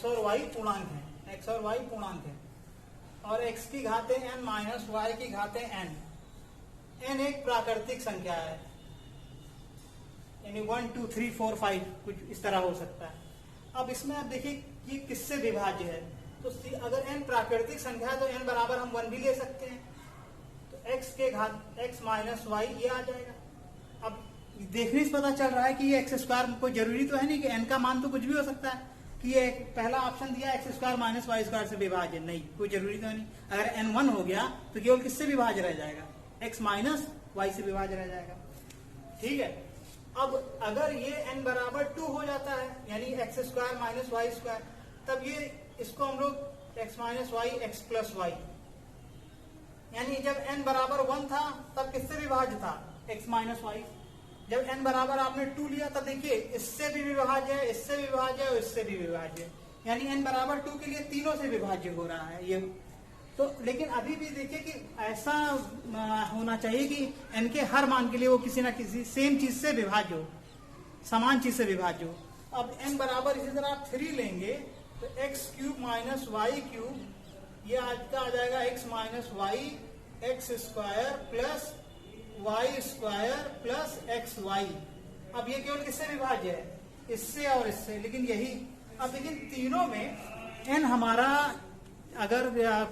x और y पूर्णांक है, x और y पूर्णांक है, और x की घातें n माइनस y की घातें n। n एक प्राकृतिक संख्या है, यानी 1 2 3 4 5 कुछ इस तरह हो सकता है। अब इसमें आप देखिए कि किससे विभाज्य है, तो अगर n प्राकृतिक संख्या है तो n बराबर हम 1 भी ले सकते हैं, तो x के घात x माइनस वाई ये आ जाएगा। अब देखने से पता चल रहा है कि ये एक्स स्क्वायर, कोई जरूरी तो है नहीं कि n का मान तो कुछ भी हो सकता है कि ये पहला ऑप्शन दिया x square minus y square से विभाज्य, नहीं, कोई जरूरी तो है नहीं। अगर n 1 हो गया तो केवल किससे विभाज्य रह जाएगा, x माइनस वाई से विभाज्य रह जाएगा। ठीक है, अब अगर ये n बराबर 2 हो जाता है, यानी x square minus y square, तब ये इसको हम लोग x minus y x plus y, यानी जब n बराबर 1 था तब किससे विभाज्य था, x माइनस वाई। जब n बराबर आपने 2 लिया तब देखिए इससे भी विभाज्य है, इससे भी विभाज्य है और इससे भी विभाज्य है, यानी n बराबर 2 के लिए तीनों से विभाज्य हो रहा है ये। तो लेकिन अभी भी देखिए कि ऐसा होना चाहिए कि n के हर मान के लिए वो किसी ना किसी सेम चीज से विभाज्य हो, समान चीज से विभाज्य हो। अब n बराबर इसी तरह आप 3 लेंगे तो x cube minus y cube, ये आज का आ जाएगा x minus y x square plus y square plus x y. अब ये केवल किससे विभाज्य है, इससे और इससे, लेकिन यही। अब लेकिन तीनों में n हमारा अगर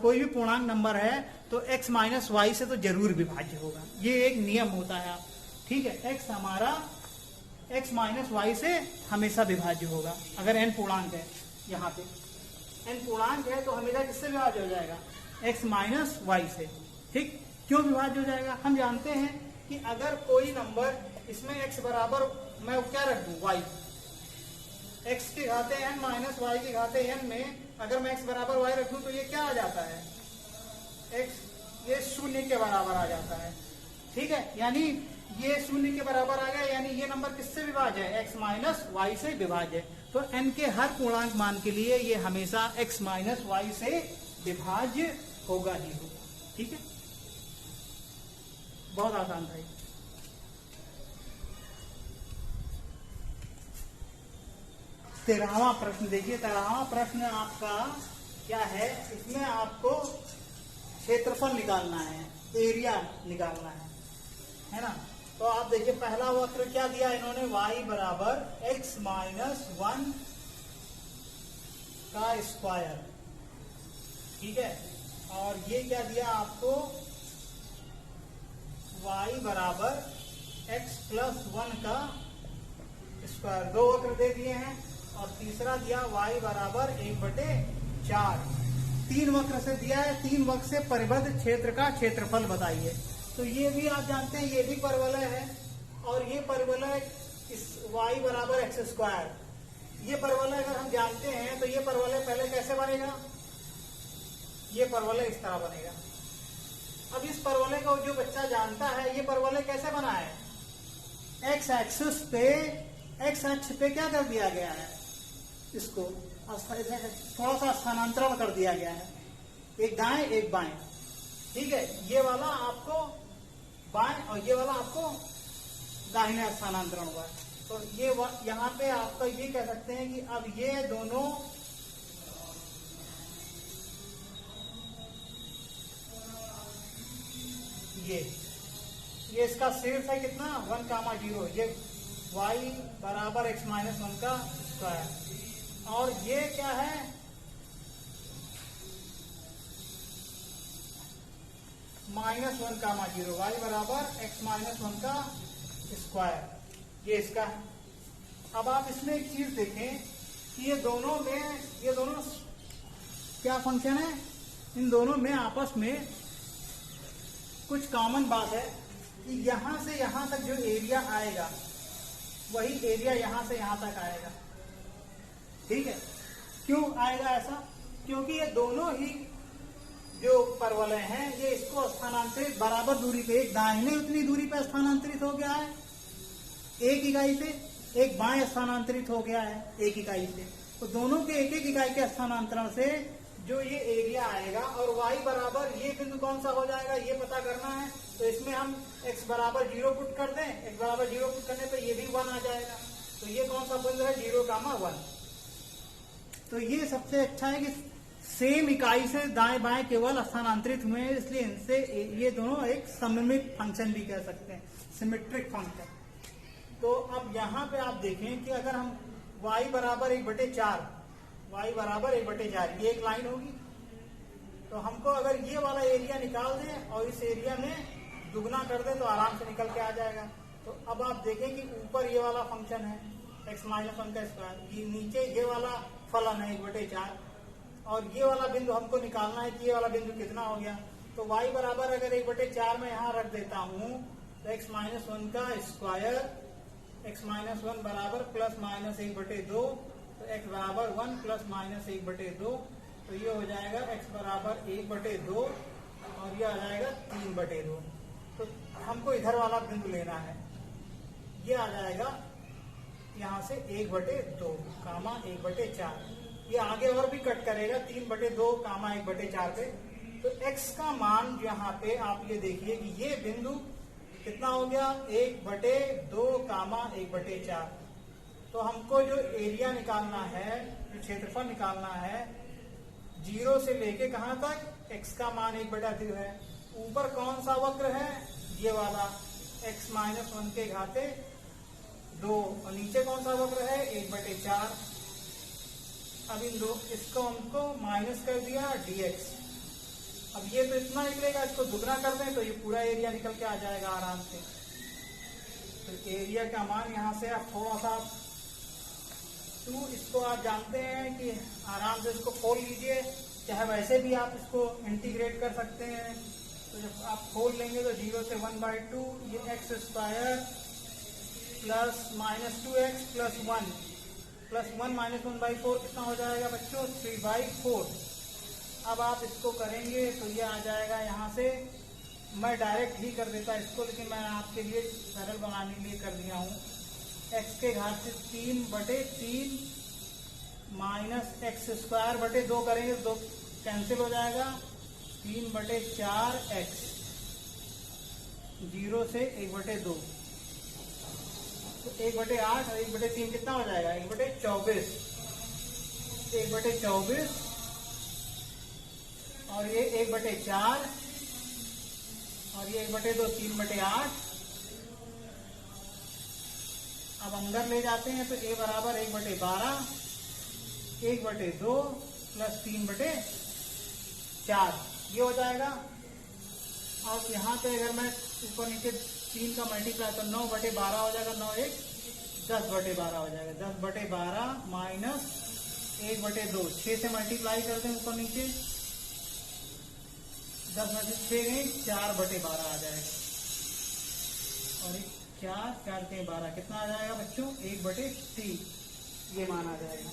कोई भी पूर्णांक नंबर है तो x माइनस वाई से तो जरूर विभाज्य होगा, ये एक नियम होता है। ठीक है, x हमारा x माइनस वाई से हमेशा विभाज्य होगा अगर n पूर्णांक है। यहाँ पे n पूर्णांक है तो हमेशा किससे विभाज्य हो जाएगा, x माइनस वाई से। ठीक, क्यों विभाज्य हो जाएगा, हम जानते हैं कि अगर कोई नंबर इसमें x बराबर मैं क्या रख दूं y, x की घाते n माइनस वाई की घाते n में अगर मैं x बराबर y रख दूं तो ये क्या आ जाता है, x ये 0 के बराबर आ जाता है। ठीक है, यानी ये 0 के बराबर आ गया, यानी ये नंबर किससे विभाज्य है, x माइनस वाई से विभाज्य है। तो n के हर पूर्णांक मान के लिए ये हमेशा x माइनस वाई से विभाज्य होगा ही होगा। ठीक है, बहुत आसान था। 13वां प्रश्न देखिए, 13वां प्रश्न आपका क्या है, इसमें आपको क्षेत्रफल निकालना है, एरिया निकालना है ना। तो आप देखिए पहला वक्र क्या दिया इन्होंने, y बराबर x माइनस 1 का स्क्वायर। ठीक है, और ये क्या दिया आपको, y बराबर x प्लस 1 का स्क्वायर। दो वक्र दे दिए हैं, और तीसरा दिया y बराबर 1/4। 3 वक्र से दिया है, 3 वक्र से परिबद्ध क्षेत्र का क्षेत्रफल बताइए। तो ये भी आप जानते हैं ये भी परवलय है, और ये परवलय इस y बराबर एक्स स्क्वायर, ये परवलय अगर हम जानते हैं तो ये परवलय पहले कैसे बनेगा, ये परवलय इस तरह बनेगा। अब इस परवलय को जो बच्चा जानता है, ये परवलय कैसे बना है, एक्स एक्सिस पे, एक्स अक्ष पे क्या कर दिया गया है, इसको थोड़ा सा स्थानांतरण कर दिया गया है, एक दाएं एक बाएं। ठीक है, ये वाला आपको बाएं और ये वाला आपको दाहिने स्थानांतरण हुआ। तो ये यहाँ पे आपको ये कह सकते हैं कि अब ये दोनों ये इसका शीर्ष है कितना, 1,0, ये y बराबर x माइनस 1 का स्क्वायर, और ये क्या है, -1,0, y बराबर x माइनस 1 का स्क्वायर, ये इसका है। अब आप इसमें एक चीज देखें कि ये दोनों क्या फंक्शन है, इन दोनों में आपस में कुछ कॉमन बात है कि यहां से यहां तक जो एरिया आएगा वही एरिया यहां से यहां तक आएगा। ठीक है, क्यों आएगा ऐसा, क्योंकि ये दोनों ही जो परवलय हैं ये इसको स्थानांतरित बराबर दूरी पे, एक दाहिने उतनी दूरी पे स्थानांतरित हो गया है एक इकाई से, एक बाएं स्थानांतरित हो गया है एक इकाई से। तो दोनों के एक एक इकाई के स्थानांतरण से जो ये एरिया आएगा, और y बराबर ये बिंदु कौन सा हो जाएगा ये पता करना है। तो इसमें हम x बराबर 0 पुट कर दें, x बराबर 0 पुट करने पे ये भी 1 आ जाएगा। तो ये कौन सा बिंदु है, 0,1। तो ये सबसे अच्छा है कि सेम इकाई से दाएं बाएं केवल स्थानांतरित हुए हैं, इसलिए इनसे ये दोनों एक सममित फंक्शन भी कह सकते हैं, सिमेट्रिक फंक्शन। तो अब यहाँ पे आप देखें कि अगर हम y बराबर 1/4, y बराबर 1/4 ये एक लाइन होगी, तो हमको अगर ये वाला एरिया निकाल दें और इस एरिया में दुगना कर दें तो आराम से निकल के आ जाएगा। तो अब आप देखें कि ऊपर ये वाला फंक्शन है x माइनस 1 का स्क्वायर, ये नीचे ये वाला फलन है 1/4, और ये वाला बिंदु हमको निकालना है कि ये वाला बिंदु कितना हो गया। तो y बराबर अगर 1/4 में यहाँ रख देता हूँ तो x माइनस 1 का स्क्वायर, x माइनस 1 बराबर प्लस माइनस 1/2, तो x बराबर 1 प्लस माइनस 1/2, तो ये हो जाएगा x बराबर 1/2 और ये आ जाएगा 3/2। तो हमको इधर वाला बिंदु लेना है, ये आ जाएगा यहाँ से 1/2 कामा 1/4। ये आगे और भी कट करेगा 3/2 कामा 1/4 पे। तो x का मान यहाँ पे आप ये देखिए कि ये बिंदु कितना हो गया 1/2 कामा 1/4। तो हमको जो एरिया निकालना है, जो क्षेत्रफल निकालना है 0 से लेके कहां तक, x का मान 1/2 है। ऊपर कौन सा वक्र है, ये वाला x माइनस 1 के घाते 2, और नीचे कौन सा वक्र है 1/4। अब इन दो इसको हमको माइनस कर दिया dx। अब ये तो इतना निकलेगा, इसको दुगना कर दें तो ये पूरा एरिया निकल के आ जाएगा आराम से। तो एरिया का मान यहाँ से आप थोड़ा सा 2, इसको आप जानते हैं कि आराम से इसको खोल लीजिए, चाहे वैसे भी आप इसको इंटीग्रेट कर सकते हैं। तो जब आप खोल लेंगे तो 0 से 1/2, ये x square plus minus 2x plus 1 minus 1/4 कितना हो जाएगा बच्चों 3/4। अब आप इसको करेंगे तो ये आ जाएगा यहाँ से, मैं डायरेक्ट ही कर देता इसको, लेकिन मैं आपके लिए सरल बनाने के लिए कर दिया हूँ। x के घात से 3/3 माइनस x स्क्वायर बटे 2 करेंगे तो 2 कैंसिल हो जाएगा, 3/4x 0 से 1/2, तो 1/8 और 1/3 कितना हो जाएगा 1/24, 1/24 और ये 1/4 और ये 1/2 3/8। अब अंदर ले जाते हैं तो a बराबर 1/12, 1/2 प्लस 3/4 ये हो जाएगा। और यहाँ पे अगर मैं ऊपर नीचे 3 का मल्टीप्लाई तो 9/12 हो जाएगा, 9 1 10/12 हो जाएगा, 10/12 माइनस 1/2, 6 से मल्टीप्लाई कर दें ऊपर नीचे, 10 में से 6 गए 4/12 आ जाएगा, और 4 के 12 कितना आ जाएगा बच्चों 1/3 ये मान आ जाएगा।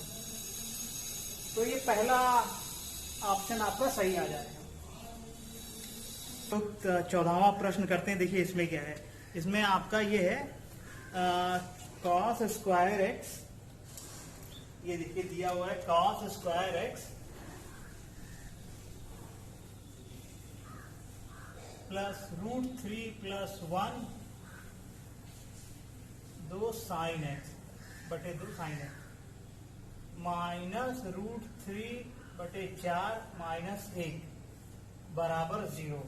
तो ये पहला ऑप्शन आपका सही आ जाएगा। तो 14वां प्रश्न करते हैं, देखिए इसमें क्या है। इसमें आपका ये है cos स्क्वायर x, ये देखिए दिया हुआ है cos square x plus √3 plus 1 2 sine x बटे 2 साइन x माइनस √3/4 माइनस 1 बराबर 0।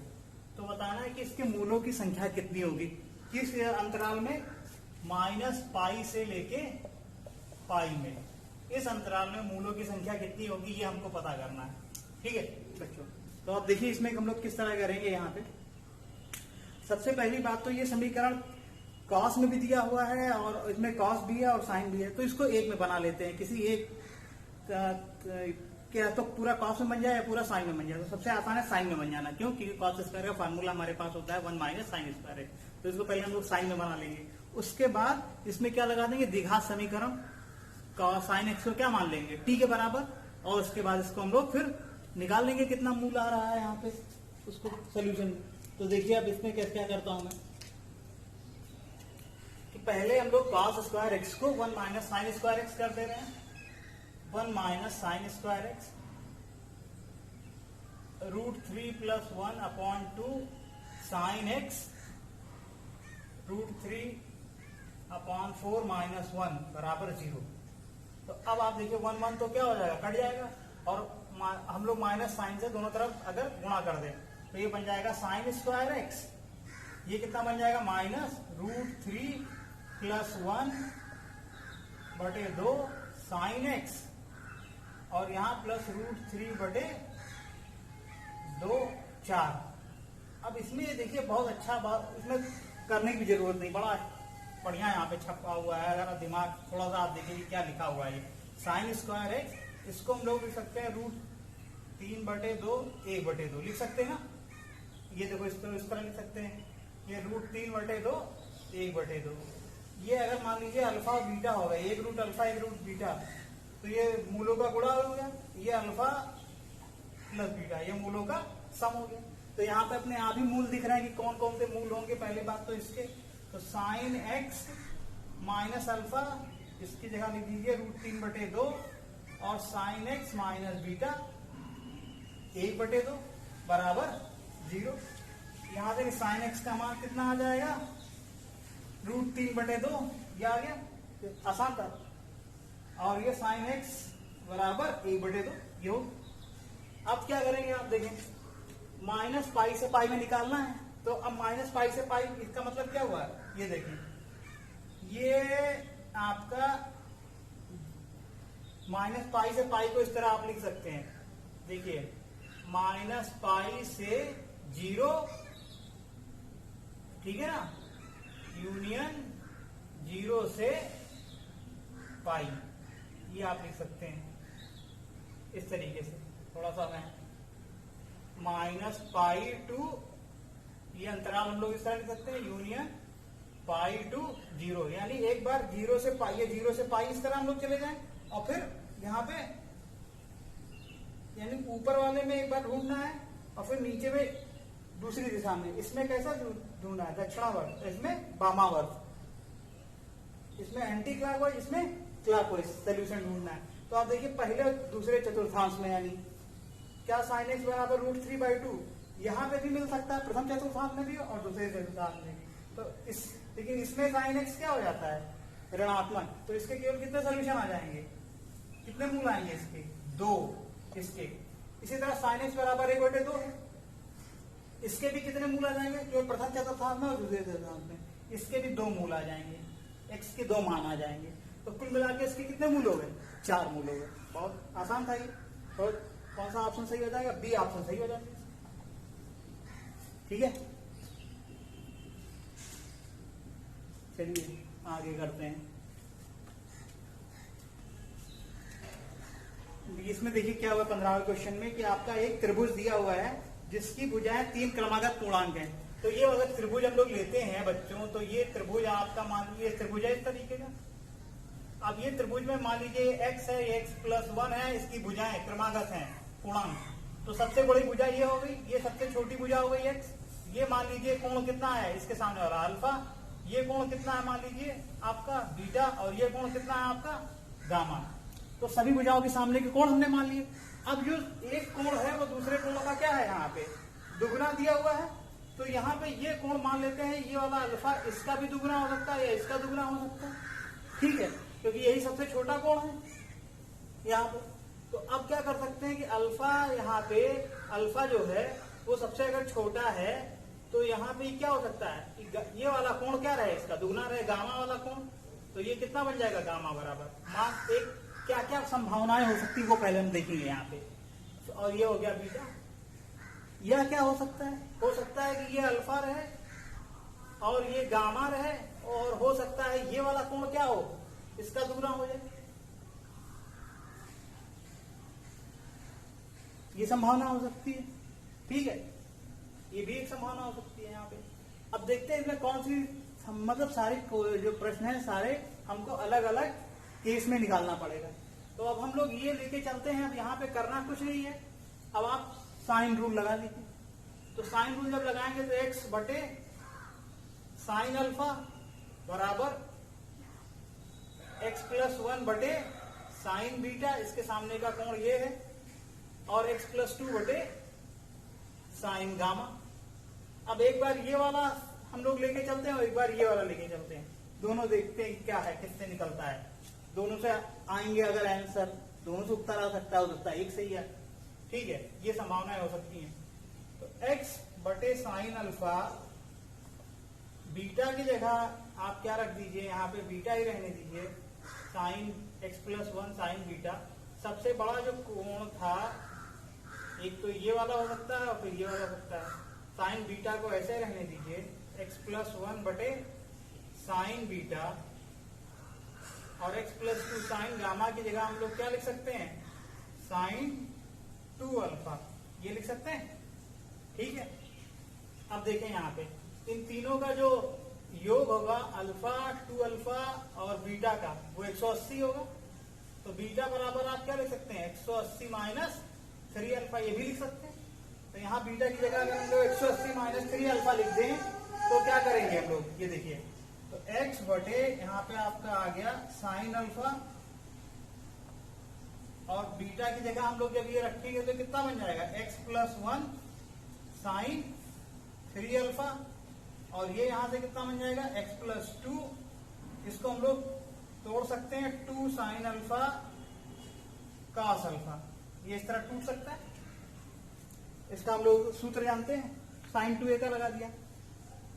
तो बताना है कि इसके मूलों की संख्या कितनी होगी, किस अंतराल में, -π से लेके पाई में, इस अंतराल में मूलों की संख्या कितनी होगी ये हमको पता करना है। ठीक है बच्चों, तो आप देखिए इसमें हम लोग किस तरह करेंगे। यहाँ पे सबसे पहली बात तो ये समीकरण कॉस में भी दिया हुआ है और इसमें कॉस भी है और साइन भी है, तो इसको एक में बना लेते हैं। किसी एक क्या तो पूरा कॉस में बन जाए या पूरा साइन में बन जाए, तो सबसे आसान है साइन में बन जाना, क्यों, क्योंकि कॉस स्क्वायर का फार्मूला हमारे पास होता है 1 माइनस साइन स्क्वायर है। तो इसको पहले हम लोग साइन में बना लेंगे, उसके बाद इसमें क्या लगा देंगे द्विघात समीकरण, साइन एक्स को क्या मान लेंगे टी के बराबर, और उसके बाद इसको हम लोग फिर निकाल लेंगे कितना मूल आ रहा है यहाँ पे उसको सोल्यूशन। तो देखिए अब इसमें कैसे क्या करता हूं मैं कि पहले हम लोग कॉस स्क्वायर एक्स को 1 माइनस साइन स्क्वायर एक्स कर दे रहे हैं, 1 minus sine square x √3 plus 1 upon 2 sine x √3 upon 4 minus 1 बराबर 0। तो तो अब आप देखिए 1 1 तो क्या हो जाएगा, कट जाएगा, और हम लोग माइनस साइन से दोनों तरफ अगर गुणा कर दें तो ये बन जाएगा साइन स्क्वायर एक्स। ये कितना बन जाएगा, -√3 + 1/2 साइन एक्स, और यहाँ +√3/2 4। अब इसमें देखिए बहुत अच्छा बात, इसमें करने की जरूरत नहीं, बड़ा बढ़िया यहाँ पे छपा हुआ है। अगर आप दिमाग थोड़ा सा आप देखिए क्या लिखा हुआ है, साइन स्क्वायर एक्स, इसको हम लोग लिख सकते हैं √3/2 1/2 लिख सकते हैं ना। ये देखो इस तरह लिख सकते हैं, ये √3/2 1/2। ये अगर मान लीजिए अल्फा और बीटा हो गया, 1 रूट अल्फा 1 रूट बीटा, तो ये मूलों का गुणा हो गया, ये अल्फा प्लस बीटा, ये मूलों का सम हो गया। तो यहाँ पे अपने आप ही मूल दिख रहे हैं कि कौन कौन से मूल होंगे। पहले बात तो इसके, तो साइन एक्स माइनस अल्फा, इसकी जगह लिख दीजिए √3/2, और साइन एक्स माइनस बीटा 1/2 बराबर 0। यहाँ से साइन एक्स का मान कितना आ जाएगा, √3/2, ये आ गया, आसान था। और ये साइन एक्स बराबर 1/2 ये हो। अब क्या करेंगे आप देखें, माइनस पाई से पाई में निकालना है, तो अब माइनस पाई से पाई, इसका मतलब क्या हुआ, ये देखें, ये आपका माइनस पाई से पाई को इस तरह आप लिख सकते हैं, देखिए माइनस पाई से 0, ठीक है ना, यूनियन 0 से पाई, ये आप लिख सकते हैं इस तरीके से। थोड़ा सा मैं -पाई टू, ये अंतराल हम लोग इस तरह लिख सकते हैं, यूनियन पाई टू 0, यानी एक बार 0 से पाई, ये 0 से पाई इस तरह हम लोग चले जाएं, और फिर यहाँ पे यानी ऊपर वाले में एक बार ढूंढना है, और फिर नीचे में दूसरी दिशा में, इसमें कैसा ढूंढना है, दक्षिणावर्त, इसमें वामावर्त, इसमें एंटी क्लॉकवाइज, इसमें क्लॉकवाइज सोल्यूशन ढूंढना है। तो आप देखिए पहले दूसरे चतुर्थांश में, यानी क्या साइन एक्स बराबर √3/2, यहाँ पे भी मिल सकता है, प्रथम चतुर्थांश में भी और दूसरे चतुर्थांश में भी। तो लेकिन इसमें साइन एक्स क्या हो जाता है, ऋणात्मक, तो इसके केवल कितने सोल्यूशन आ जाएंगे, कितने मूल आएंगे इसके, 2 इसके। इसी तरह साइन एक्स बराबर 1/2 है, इसके भी कितने मूल आ जाएंगे, जो प्रथम चतुर्थांश में और दूसरे चतुर्थांश में, इसके भी 2 मूल आ जाएंगे, एक्स के 2 मान आ जाएंगे। तो कुल मिला के इसके कितने मूल हो गए, 4 मूल हो गए। बहुत आसान था ये। तो कौन सा ऑप्शन सही हो जाएगा, बी ऑप्शन सही हो जाएगा, ठीक है। चलिए आगे करते हैं। इसमें देखिए क्या हुआ 15वें क्वेश्चन में, कि आपका एक त्रिभुज दिया हुआ है जिसकी भुजाएं 3 क्रमागत पूर्णांक हैं। तो ये अगर त्रिभुज हम लोग लेते हैं बच्चों, तो ये त्रिभुज आपका मान लीजिए त्रिभुज है इस तरीके का। अब ये त्रिभुज में मान लीजिए x है, x+1 है, इसकी भुजाएं क्रमागत हैं, पूर्णांक। तो सबसे बड़ी भुजा ये हो गई, ये सबसे छोटी भुजा हो गई x। ये मान लीजिए कोण कितना है इसके सामने वाला अल्फा, ये कोण कितना है मान लीजिए आपका बीटा, और ये कोण कितना है आपका गामा। तो सभी भुजाओं के सामने के कोण हमने मान लिए। अब जो एक कोण है वो दूसरे कोण का क्या है, यहाँ पे दुगुना दिया हुआ है। तो यहाँ पे ये कोण मान लेते हैं, ये वाला अल्फा, इसका भी दुगुना हो सकता है या इसका दुगुना हो सकता है, ठीक है, क्योंकि यही सबसे छोटा कोण है यहाँ पे। तो अब क्या कर सकते हैं कि अल्फा, यहाँ पे अल्फा जो है वो सबसे अगर छोटा है, तो यहाँ पे क्या हो सकता है कि ये वाला कोण क्या रहे, इसका दुगुना रहे, गामा वाला कोण। तो ये कितना बन जाएगा, गामा बराबर मान एक। क्या क्या संभावनाएं हो सकती है वो पहले हम देखेंगे यहाँ पे। तो और ये हो गया बीटा। यह क्या हो सकता है, हो सकता है कि ये अल्फा रहे और ये गामा रहे, और हो सकता है ये वाला कोण क्या हो, इसका दुगुना हो जाए। ये संभावना हो सकती है, ठीक है, ये भी एक संभावना हो सकती है यहाँ पे। अब देखते हैं इसमें कौन सी, मतलब सारे जो प्रश्न है सारे हमको अलग अलग केस में निकालना पड़ेगा। तो अब हम लोग ये लेके चलते हैं। अब यहाँ पे करना कुछ नहीं है, अब आप साइन रूल लगा लीजिए। तो साइन रूल जब लगाएंगे तो x बटे साइन अल्फा बराबर x+1 बटे साइन बीटा, इसके सामने का कोण ये है, और x+2 बटे साइन गामा। अब एक बार ये वाला हम लोग लेके चलते हैं और एक बार ये वाला लेके चलते हैं, दोनों देखते हैं क्या है, किससे निकलता है। दोनों से आएंगे अगर आंसर, दोनों से उत्तर आ सकता है, हो सकता है एक सही है, ठीक है, ये संभावनाएं हो सकती हैं। तो x बटे साइन अल्फा, बीटा की जगह आप क्या रख दीजिए, यहाँ पे बीटा ही रहने दीजिए, साइन x+1 साइन बीटा। सबसे बड़ा जो कोण था, एक तो ये वाला हो सकता है और फिर ये वाला हो सकता है। साइन बीटा को ऐसे रहने दीजिए, x+1 बटे साइन बीटा, और x+2 साइन गामा की जगह हम लोग क्या लिख सकते हैं, साइन 2 अल्फा, ये लिख सकते हैं, ठीक है। अब देखें यहाँ पे इन तीनों का जो योग होगा अल्फा, 2 अल्फा और बीटा का, वो 180 होगा। तो बीटा बराबर आप क्या लिख सकते हैं, 180 माइनस 3 अल्फा, ये भी लिख सकते हैं। तो यहाँ बीटा की जगह अगर हम लोग 180 माइनस 3 अल्फा लिख दें तो क्या करेंगे हम लोग, ये देखिए, तो x बटे यहाँ पे आपका आ गया साइन अल्फा, और बीटा की जगह हम लोग जब ये रखेंगे तो कितना बन जाएगा, x+1 साइन 3 अल्फा, और ये यहां से कितना बन जाएगा, x+2, इसको हम लोग तोड़ सकते हैं, 2 साइन अल्फा कॉस अल्फा, ये इस तरह टूट सकता है। इसका हम लोग सूत्र जानते हैं, साइन 2a का लगा दिया।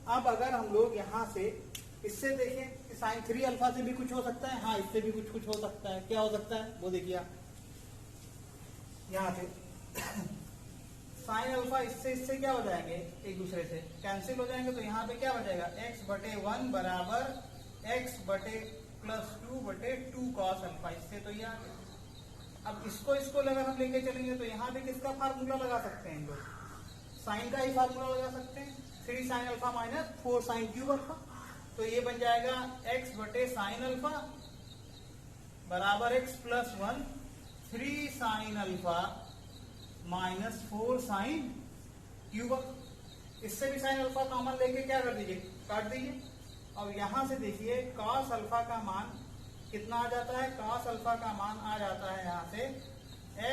अब अगर हम लोग यहां से इससे देखें कि साइन 3 अल्फा से भी कुछ हो सकता है, हाँ इससे भी कुछ हो सकता है, क्या हो सकता है वो देखिए आप, यहां से साइन अल्फा इससे क्या हो जाएंगे, एक दूसरे से कैंसिल हो जाएंगे, तो यहाँ पे क्या बचेगा, x बटे 1 बराबर x बटे +2 बटे 2 कॉस अल्फा, इससे तो ये आ गया। अब इसको अगर हम लेके चलेंगे तो यहाँ पे किसका फार्मूला लगा सकते हैं हम लोग, साइन का ही फार्मूला लगा सकते हैं, 3 sine alpha minus 4 sine cube alpha. तो ये बन जाएगा x बटे साइन अल्फा बराबर x+1 3 sine alpha minus 4 sine cube alpha. इससे भी साइन अल्फा कॉमन लेके क्या कर दीजिए, काट दीजिए। अब यहां से देखिए कॉस अल्फा का मान कितना आ जाता है, कॉस अल्फा का मान आ जाता है यहाँ से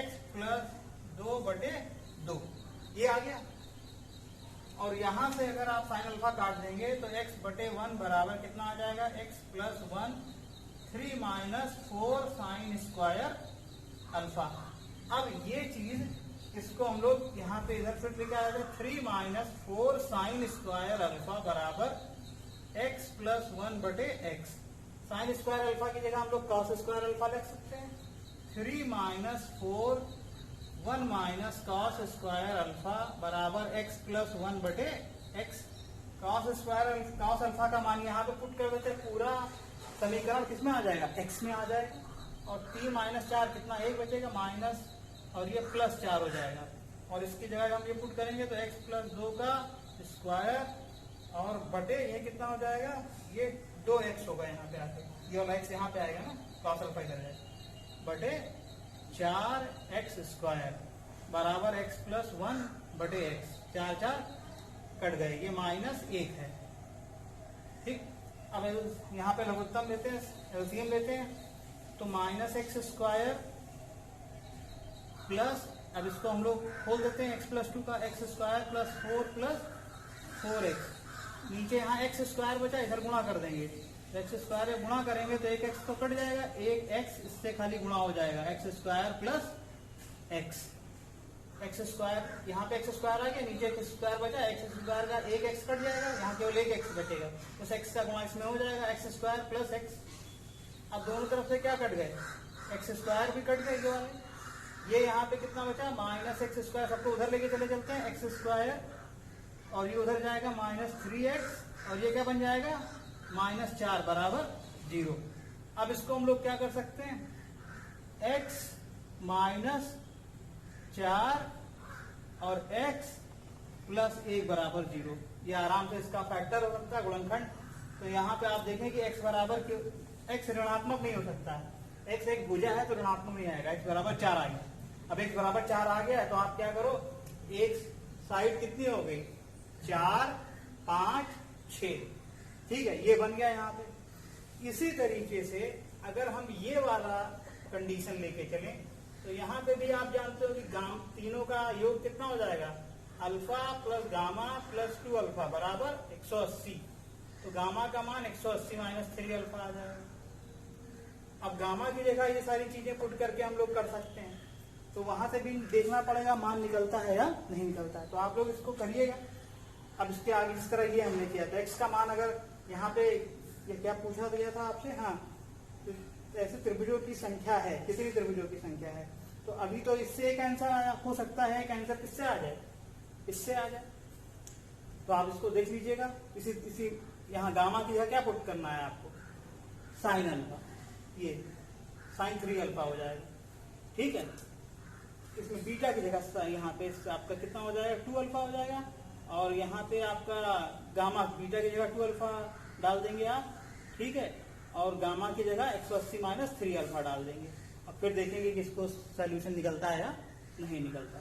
x+2 बटे 2, ये आ गया। और यहां से अगर आप साइन अल्फा काट देंगे तो x बटे 1 बराबर कितना आ जाएगा, x+1 3 minus 4 sine square alpha. अब ये चीज इसको हम लोग यहाँ पे इधर फिर लेके आए थे, 3 माइनस 4 साइन स्क्वायर अल्फा बराबर x+1 बटे x। साइन स्क्वायर अल्फा की जगह हम लोग कॉस स्क्वायर अल्फा लिख सकते हैं, 3 minus 4 1 minus cos square alpha बराबर x+1 बटे x। कॉस अल्फा का मान यहाँ पे पुट कर देते, पूरा समीकरण किसमें आ जाएगा, x में आ जाएगा, और 3 माइनस 4 कितना, 1 बचेगा, माइनस और ये +4 हो जाएगा, और इसकी जगह हम ये पुट करेंगे तो x+2 का स्क्वायर और बटे ये कितना हो जाएगा, ये 2x होगा यहाँ पे आके, ये वाला x यहाँ पे आएगा ना, कॉस अल्फा इधर है, बटे 4x स्क्वायर बराबर x+1 बटे x, 4 4 कट गए, ये -1 है, ठीक। अब यहाँ पे लघुत्तम लेते हैं, एलसीएम लेते हैं, तो -x स्क्वायर प्लस, अब इसको हम लोग खोल देते हैं, x+2 का x square plus 4 plus 4x, नीचे यहाँ x स्क्वायर बचा, इधर गुणा कर देंगे, x स्क्वायर में गुणा करेंगे तो एक x तो कट जाएगा, एक x इससे खाली गुणा हो जाएगा, x square plus x square, यहाँ पे x स्क्वायर आ गया, नीचे x स्क्वायर बचा, x स्क्वायर का एक x कट जाएगा, यहाँ केवल एक x बचेगा, उस x का गुणा इसमें हो जाएगा, x स्क्वायर प्लस x। अब दोनों तरफ से क्या कट गए, x स्क्वायर भी कट गए, ये वाले, ये यहाँ पे कितना बचा, -x स्क्वायर, सबको उधर लेके चले चलते हैं, x स्क्वायर और ये उधर जाएगा -3x, और ये क्या बन जाएगा, -4 बराबर 0। अब इसको हम लोग क्या कर सकते हैं, x -4 और x +1 बराबर 0, ये आराम से इसका फैक्टर हो सकता है, गुणनखंड। तो यहाँ पे आप देखें कि x बराबर x ऋणात्मक नहीं हो सकता है, x एक भुजा है तो ऋणात्मक नहीं आएगा, x बराबर 4 आ गया। अब x बराबर 4 आ गया तो आप क्या करो, एक साइड कितनी हो गई, 4 5 6, ठीक है, ये बन गया यहाँ पे। इसी तरीके से अगर हम ये वाला कंडीशन लेके चलें तो यहाँ पे भी आप जानते हो कि तीनों का योग कितना हो जाएगा, alpha plus gamma plus 2 alpha बराबर 180। तो गामा का मान 180 माइनस 3 अल्फा आ जाएगा। अब गामा की जगह ये सारी चीजें पुट करके हम लोग कर सकते हैं, तो वहां से भी देखना पड़ेगा मान निकलता है या नहीं निकलता है। तो आप लोग इसको करिएगा। अब इसके आगे जिस तरह ये हमने किया था, एक्स का मान अगर यहाँ पे ये क्या पूछा गया था आपसे, हाँ, तो ऐसे त्रिभुजों की संख्या है, कितनी त्रिभुजों की संख्या है, तो अभी तो इससे एक आंसर हो सकता है, एक आंसर किससे आ जाए, इससे आ जाए। तो आप इसको देख लीजिएगा। इसी यहाँ गामा की जगह क्या पुट करना है आपको, साइन अल्फा, ये साइन 3 अल्फा हो जाएगा, ठीक है। इसमें बीटा की जगह यहाँ पे आपका कितना हो जाएगा, 2 अल्फा हो जाएगा, और यहाँ पे आपका गामा बीटा की जगह 2 अल्फा डाल देंगे आप, ठीक है, और गामा की जगह 180 माइनस 3 अल्फा डाल देंगे। अब फिर देखेंगे कि इसको सोल्यूशन निकलता है या नहीं निकलता,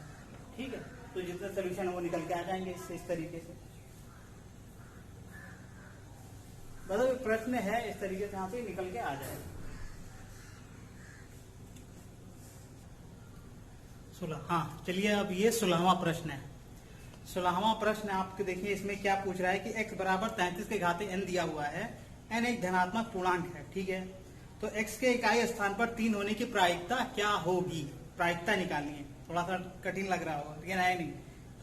ठीक है। तो जितने सोल्यूशन है वो निकल के आ जाएंगे इससे, इस तरीके से। मतलब प्रश्न है इस तरीके से यहाँ पे निकल के आ जाएगा। 16, हाँ चलिए, अब ये 16वां प्रश्न है। 16वां प्रश्न आपके देखिए, इसमें क्या पूछ रहा है कि x बराबर 33 के घाते n दिया हुआ है, n एक धनात्मक पूर्णांक है, ठीक है। तो x के इकाई स्थान पर 3 होने की प्रायिकता क्या होगी, प्रायिकता निकालनी है। थोड़ा सा कठिन लग रहा होगा, लेकिन है नहीं,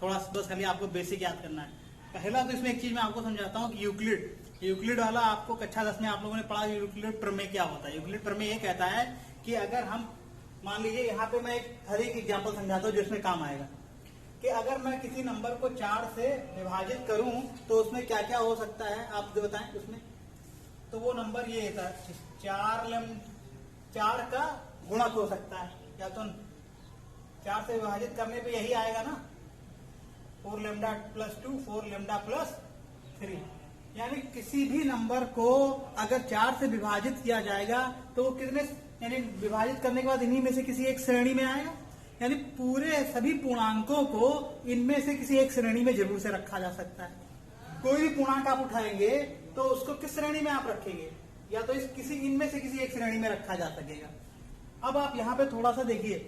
थोड़ा सा बस खाली आपको बेसिक याद करना है। पहला तो इसमें एक चीज मैं आपको समझाता हूँ कि यूक्लिड वाला आपको कक्षा 10 में आप लोगों ने पढ़ा, यूक्लिड प्रमेय क्या होता है। यूक्लिड प्रमेय ये कहता है कि अगर हम मान लीजिए, यहाँ पे मैं हर एक एग्जाम्पल समझाता हूँ जो इसमें काम आएगा, कि अगर मैं किसी नंबर को 4 से विभाजित करूं तो उसमें क्या क्या हो सकता है, आप जो बताएं उसमें। तो वो नंबर ये था, 4 का गुणक हो सकता है, या तो 4 से विभाजित करने पे यही आएगा ना, 4 लैम्डा प्लस 2, 4 लैम्डा प्लस 3। यानी किसी भी नंबर को अगर 4 से विभाजित किया जाएगा तो वो कितने, यानी विभाजित करने के बाद इन्हीं में से किसी एक श्रेणी में आएगा। यानी पूरे सभी पूर्णांकों को इनमें से किसी एक श्रेणी में जरूर से रखा जा सकता है। कोई भी पूर्णांक आप उठाएंगे तो उसको किस श्रेणी में आप रखेंगे, या तो इनमें से किसी एक श्रेणी में रखा जा सकेगा। अब आप यहाँ पे थोड़ा सा देखिए,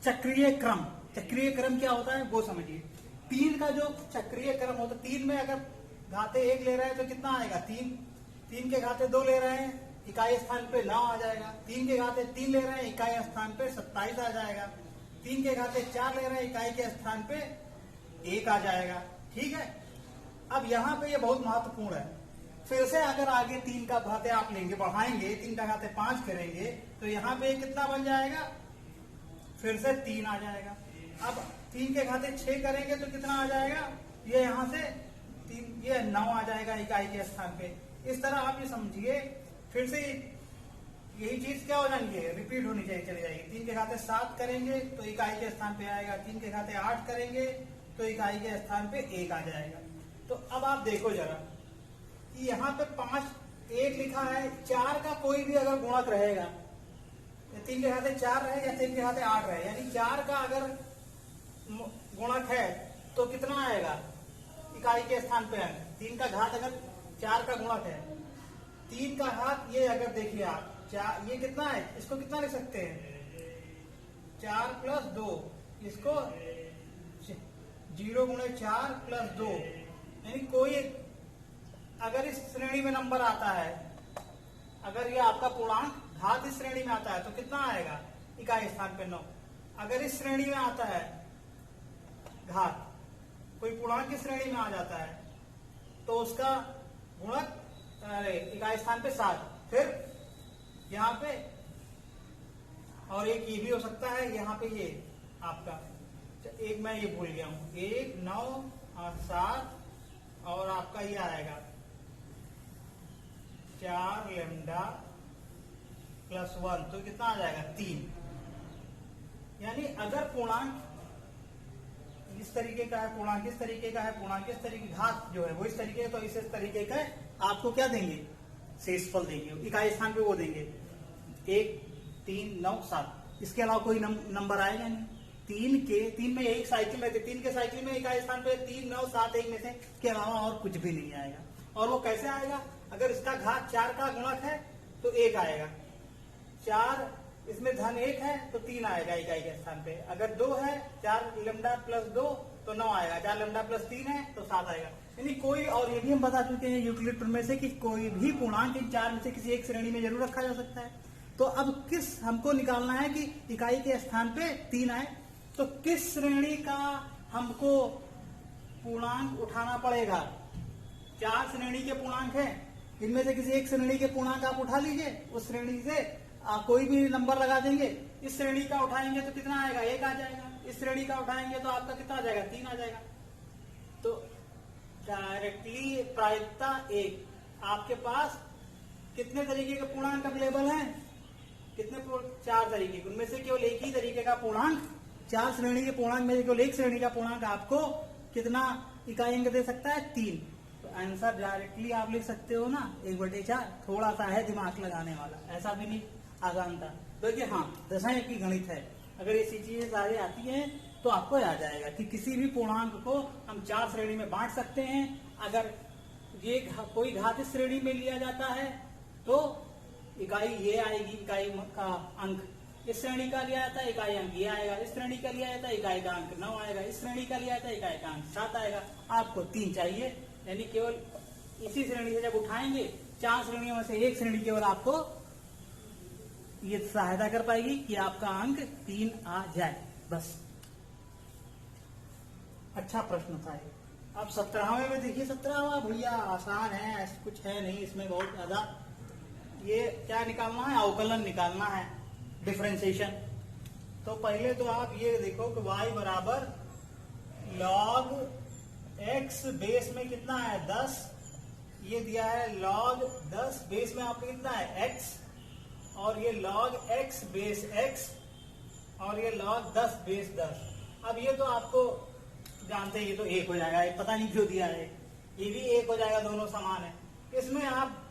चक्रीय क्रम, चक्रीय क्रम क्या होता है वो समझिए। 3 का जो चक्रीय क्रम होता है, 3 में अगर घाते 1 ले रहे हैं तो कितना आएगा, 3 के घाते 2 ले रहे हैं, इकाई स्थान पे 9 आ जाएगा। 3 के घाते 3 ले रहे हैं, इकाई स्थान पे 27 आ जाएगा। 3 के घाते 4 ले रहे हैं, इकाई के स्थान पे 1 आ जाएगा, ठीक है। अब यहाँ पे ये बहुत महत्वपूर्ण है। फिर से अगर आगे 3 का घाते आप लेंगे, बढ़ाएंगे, 3 का घाते 5 करेंगे तो यहाँ पे कितना बन जाएगा, फिर से 3 आ जाएगा। अब 3 के घाते 6 करेंगे तो कितना आ जाएगा, ये यहाँ से 3, ये 9 आ जाएगा इकाई के स्थान पे। इस तरह आप ये समझिए, फिर से यही चीज क्या हो जानी है, रिपीट होनी चाहिए, चली जाएगी। 3 के घाते 7 करेंगे तो इकाई के स्थान पे आएगा, 3 के घाते 8 करेंगे तो इकाई के स्थान पे 1 आ जाएगा। तो अब आप देखो जरा कि यहाँ पे 5 1 लिखा है, 4 का कोई भी अगर गुणक रहेगा, 3 के घाते 4 रहे या 3 के घाते 8 रहे, यानी 4 का अगर गुणक है तो कितना आएगा, इकाई के स्थान पे आएगा। 3 का घात अगर 4 का गुणक है, 3 का घात ये अगर देखिए आप, ये कितना है, इसको कितना लिख सकते हैं, 4 प्लस 2, इसको 0 गुणे 4 प्लस 2। यानी कोई अगर इस श्रेणी में नंबर आता है, अगर ये आपका पूर्णांक घात इस श्रेणी में आता है तो कितना आएगा, इकाई स्थान पे 9। अगर इस श्रेणी में आता है घात, कोई पूर्णांक की श्रेणी में आ जाता है तो उसका गुणक इकाई स्थान पे 7, फिर यहाँ पे, और एक ये भी हो सकता है यहाँ पे, ये आपका एक मैं ये भूल गया हूं, 1 9 और 7, और आपका ये आएगा 4 लैम्डा प्लस 1, तो कितना आ जाएगा 3। यानी अगर पूर्णांक इस तरीके का है, पूर्णांक इस तरीके का है, पूर्णांक इस तरीके, घात जो है वो इस तरीके, तो इस तरीके का आपको क्या देंगे, शेषफल देंगे, इकाई स्थान पे वो देंगे 1 3 9 7। इसके अलावा कोई नंबर आएगा नहीं। 3 में यही साइकिल रहती है, 3 के साइकिल में इकाई स्थान पे 3 9 7 1 में से के अलावा और कुछ भी नहीं आएगा। और वो कैसे आएगा, अगर इसका घात 4 का गुणक है तो 1 आएगा, 4 इसमें धन 1 है तो 3 आएगा इकाई के स्थान पे। अगर 2 है, 4 लैम्डा प्लस 2 तो 9 आएगा, 4 लैम्डा प्लस 3 है तो 7 आएगा। यानी कोई, और ये भी हम बता चुके हैं यूक्लिड प्रमेय से कि कोई भी पूर्णांक इन 4 में से किसी एक श्रेणी में जरूर रखा जा सकता है। तो अब किस हमको निकालना है कि इकाई के स्थान पे 3 आए, तो किस श्रेणी का हमको पूर्णांक उठाना पड़ेगा। 4 श्रेणी के पूर्णांक हैं, इनमें से किसी एक श्रेणी के पूर्णांक आप उठा लीजिए, उस श्रेणी से कोई भी नंबर लगा देंगे। इस श्रेणी का उठाएंगे तो कितना आएगा, 1 आ जाएगा। इस श्रेणी का उठाएंगे तो आपका कितना आ जाएगा, 3 आ जाएगा। तो डायरेक्टली प्रायिकता 1, आपके पास कितने तरीके के पूर्णांक अवेलेबल हैं, कितने 4 तरीके, उनमें से केवल एक ही तरीके का पूर्णांक, 4 श्रेणी के पूर्णांक में से केवल एक श्रेणी का पूर्णांक आपको कितना इकाई अंक दे सकता है, 3। तो आंसर डायरेक्टली आप लिख सकते हो ना 1/4। थोड़ा सा है दिमाग लगाने वाला, ऐसा भी नहीं आसान था। देखिए हाँ, दशाएं की गणित है, अगर ऐसी चीजें सारी आती हैं तो आपको याद आएगा कि किसी भी पूर्णांक को हम 4 श्रेणी में बांट सकते हैं। अगर ये कोई घात इस श्रेणी में लिया जाता है तो इकाई ये आएगी, इकाई का अंक इस श्रेणी का लिया जाता है, इकाई अंक ये आएगा। इस श्रेणी का लिया जाता है, इकाई का अंक 9 आएगा। इस श्रेणी का लिया जाता है, इकाई का अंक 7 आएगा। आपको 3 चाहिए, यानी केवल इसी श्रेणी से जब उठाएंगे 4 श्रेणियों में से एक श्रेणी केवल आपको ये सहायता कर पाएगी कि आपका अंक 3 आ जाए, बस। अच्छा प्रश्न था ये। अब 17वें में देखिए, 17वां भैया आसान है, ऐसा कुछ है नहीं इसमें बहुत ज्यादा। ये क्या निकालना है, अवकलन निकालना है, डिफरेंशिएशन। तो पहले तो आप ये देखो कि y बराबर log x बेस में कितना है, 10, ये दिया है log 10 बेस में आपको कितना है, x, और ये log x बेस x, और ये log 10 बेस 10। अब ये तो आपको जानते हैं, ये तो 1 हो जाएगा, ये पता नहीं क्यों दिया है, ये भी 1 हो जाएगा, दोनों समान है। इसमें आप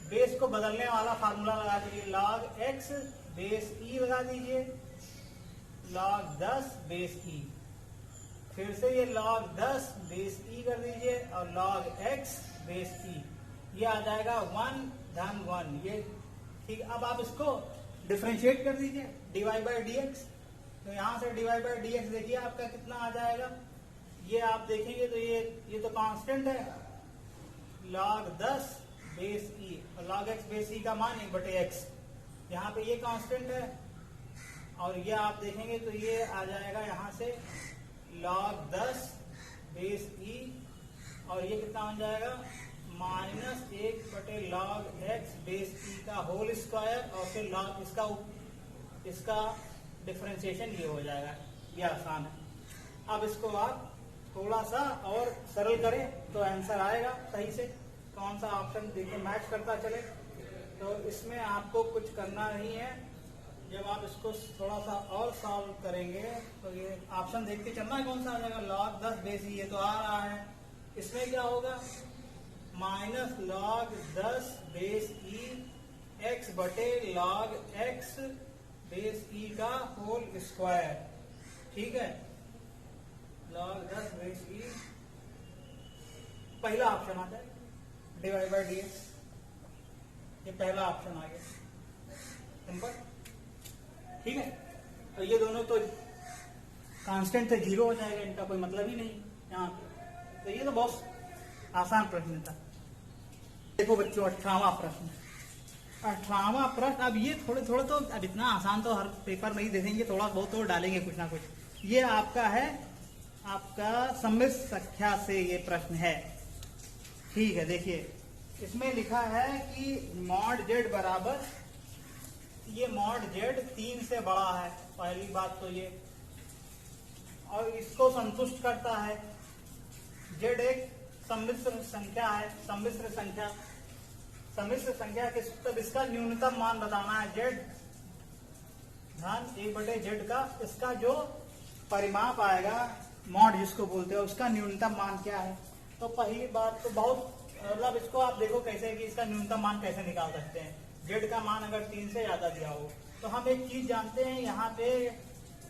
बेस को बदलने वाला फार्मूला लगा दीजिए, log x बेस e लगा दीजिए, log 10 बेस e, फिर से ये log 10 बेस e कर दीजिए और log x बेस e, ये आ जाएगा 1 धन 1, ये ठीक। अब आप इसको डिफरेंशिएट कर दीजिए, डिवाइड बाय dx। तो यहां से डिवाइड बाय dx देखिए आपका कितना आ जाएगा, ये आप देखेंगे तो ये तो कांस्टेंट है, log 10 बेस e, और log x बेस e का मान 1/x, यहाँ पे ये कांस्टेंट है, और ये आप देखेंगे तो ये आ जाएगा यहाँ से log 10 बेस e, और ये कितना बन जाएगा, -1/log x बेस e का होल स्क्वायर, और फिर log इसका डिफरेंशिएशन ये हो जाएगा। ये आसान है। अब इसको आप थोड़ा सा और सरल करें तो आंसर आएगा सही से। कौन सा ऑप्शन देखिए मैच करता चले, तो इसमें आपको कुछ करना नहीं है। जब आप इसको थोड़ा सा और सॉल्व करेंगे तो ये ऑप्शन देख के चलना है कौन सा आ जाएगा, log 10 बेस e, ये तो आ रहा है। इसमें क्या होगा, -log 10 base e x/log x base e का होल स्क्वायर, ठीक है। log 10 बेस e, पहला ऑप्शन आ जाए, डिवाइड बाय dx, ये पहला ऑप्शन आ गया, सिंपल, ठीक है। तो ये दोनों तो कांस्टेंट से 0 हो जाएगा, इनका कोई मतलब ही नहीं यहाँ पे। तो ये तो बहुत आसान प्रश्न था। देखो बच्चों, 18वां प्रश्न, 18वां प्रश्न। अब ये थोड़े थोड़े तो, अब इतना आसान तो हर पेपर में ही दे देंगे, थोड़ा बहुत तो डालेंगे कुछ ना कुछ। ये आपका है, आपका सम्मिश्र संख्या से ये प्रश्न है, ठीक है। देखिए इसमें लिखा है कि मॉड z बराबर, ये मॉड z 3 से बड़ा है, पहली बात तो ये, और इसको संतुष्ट करता है। z एक सम्मिश्र संख्या है, सम्मिश्र संख्या के, तब इसका न्यूनतम मान बताना है, z धन 1/z का, इसका जो परिमाप आएगा, मॉड जिसको बोलते हो, उसका न्यूनतम मान क्या है। तो पहली बात तो बहुत, मतलब इसको आप देखो कैसे कि इसका न्यूनतम मान कैसे निकाल सकते हैं। z का मान अगर 3 से ज्यादा दिया हो तो हम एक चीज जानते हैं, यहाँ पे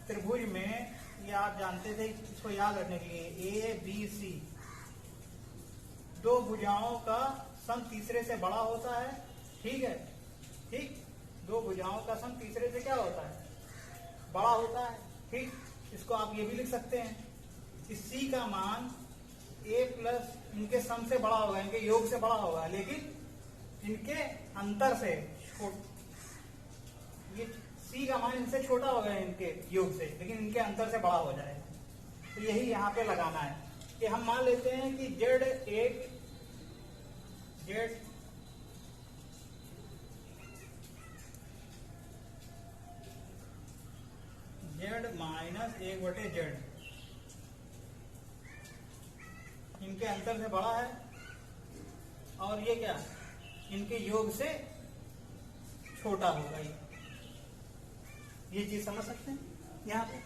त्रिभुज में, ये आप जानते थे, इसको याद रखने के लिए, ABC, 2 भुजाओं का सम तीसरे से बड़ा होता है, ठीक है, ठीक। 2 भुजाओं का सम तीसरे से क्या होता है, बड़ा होता है, ठीक। इसको आप ये भी लिख सकते हैं कि C का मान A प्लस इनके सम से बड़ा होगा, इनके योग से बड़ा होगा, लेकिन इनके अंतर से मान इनसे छोटा होगा इनके योग से, लेकिन इनके अंतर से बड़ा हो जाएगा। तो यही यहाँ पे लगाना है कि हम मान लेते हैं कि जेड एक जेड माइनस 1/z इनके अंतर से बड़ा है, और ये क्या इनके योग से छोटा होगा। ये चीज समझ सकते हैं यहाँ पे।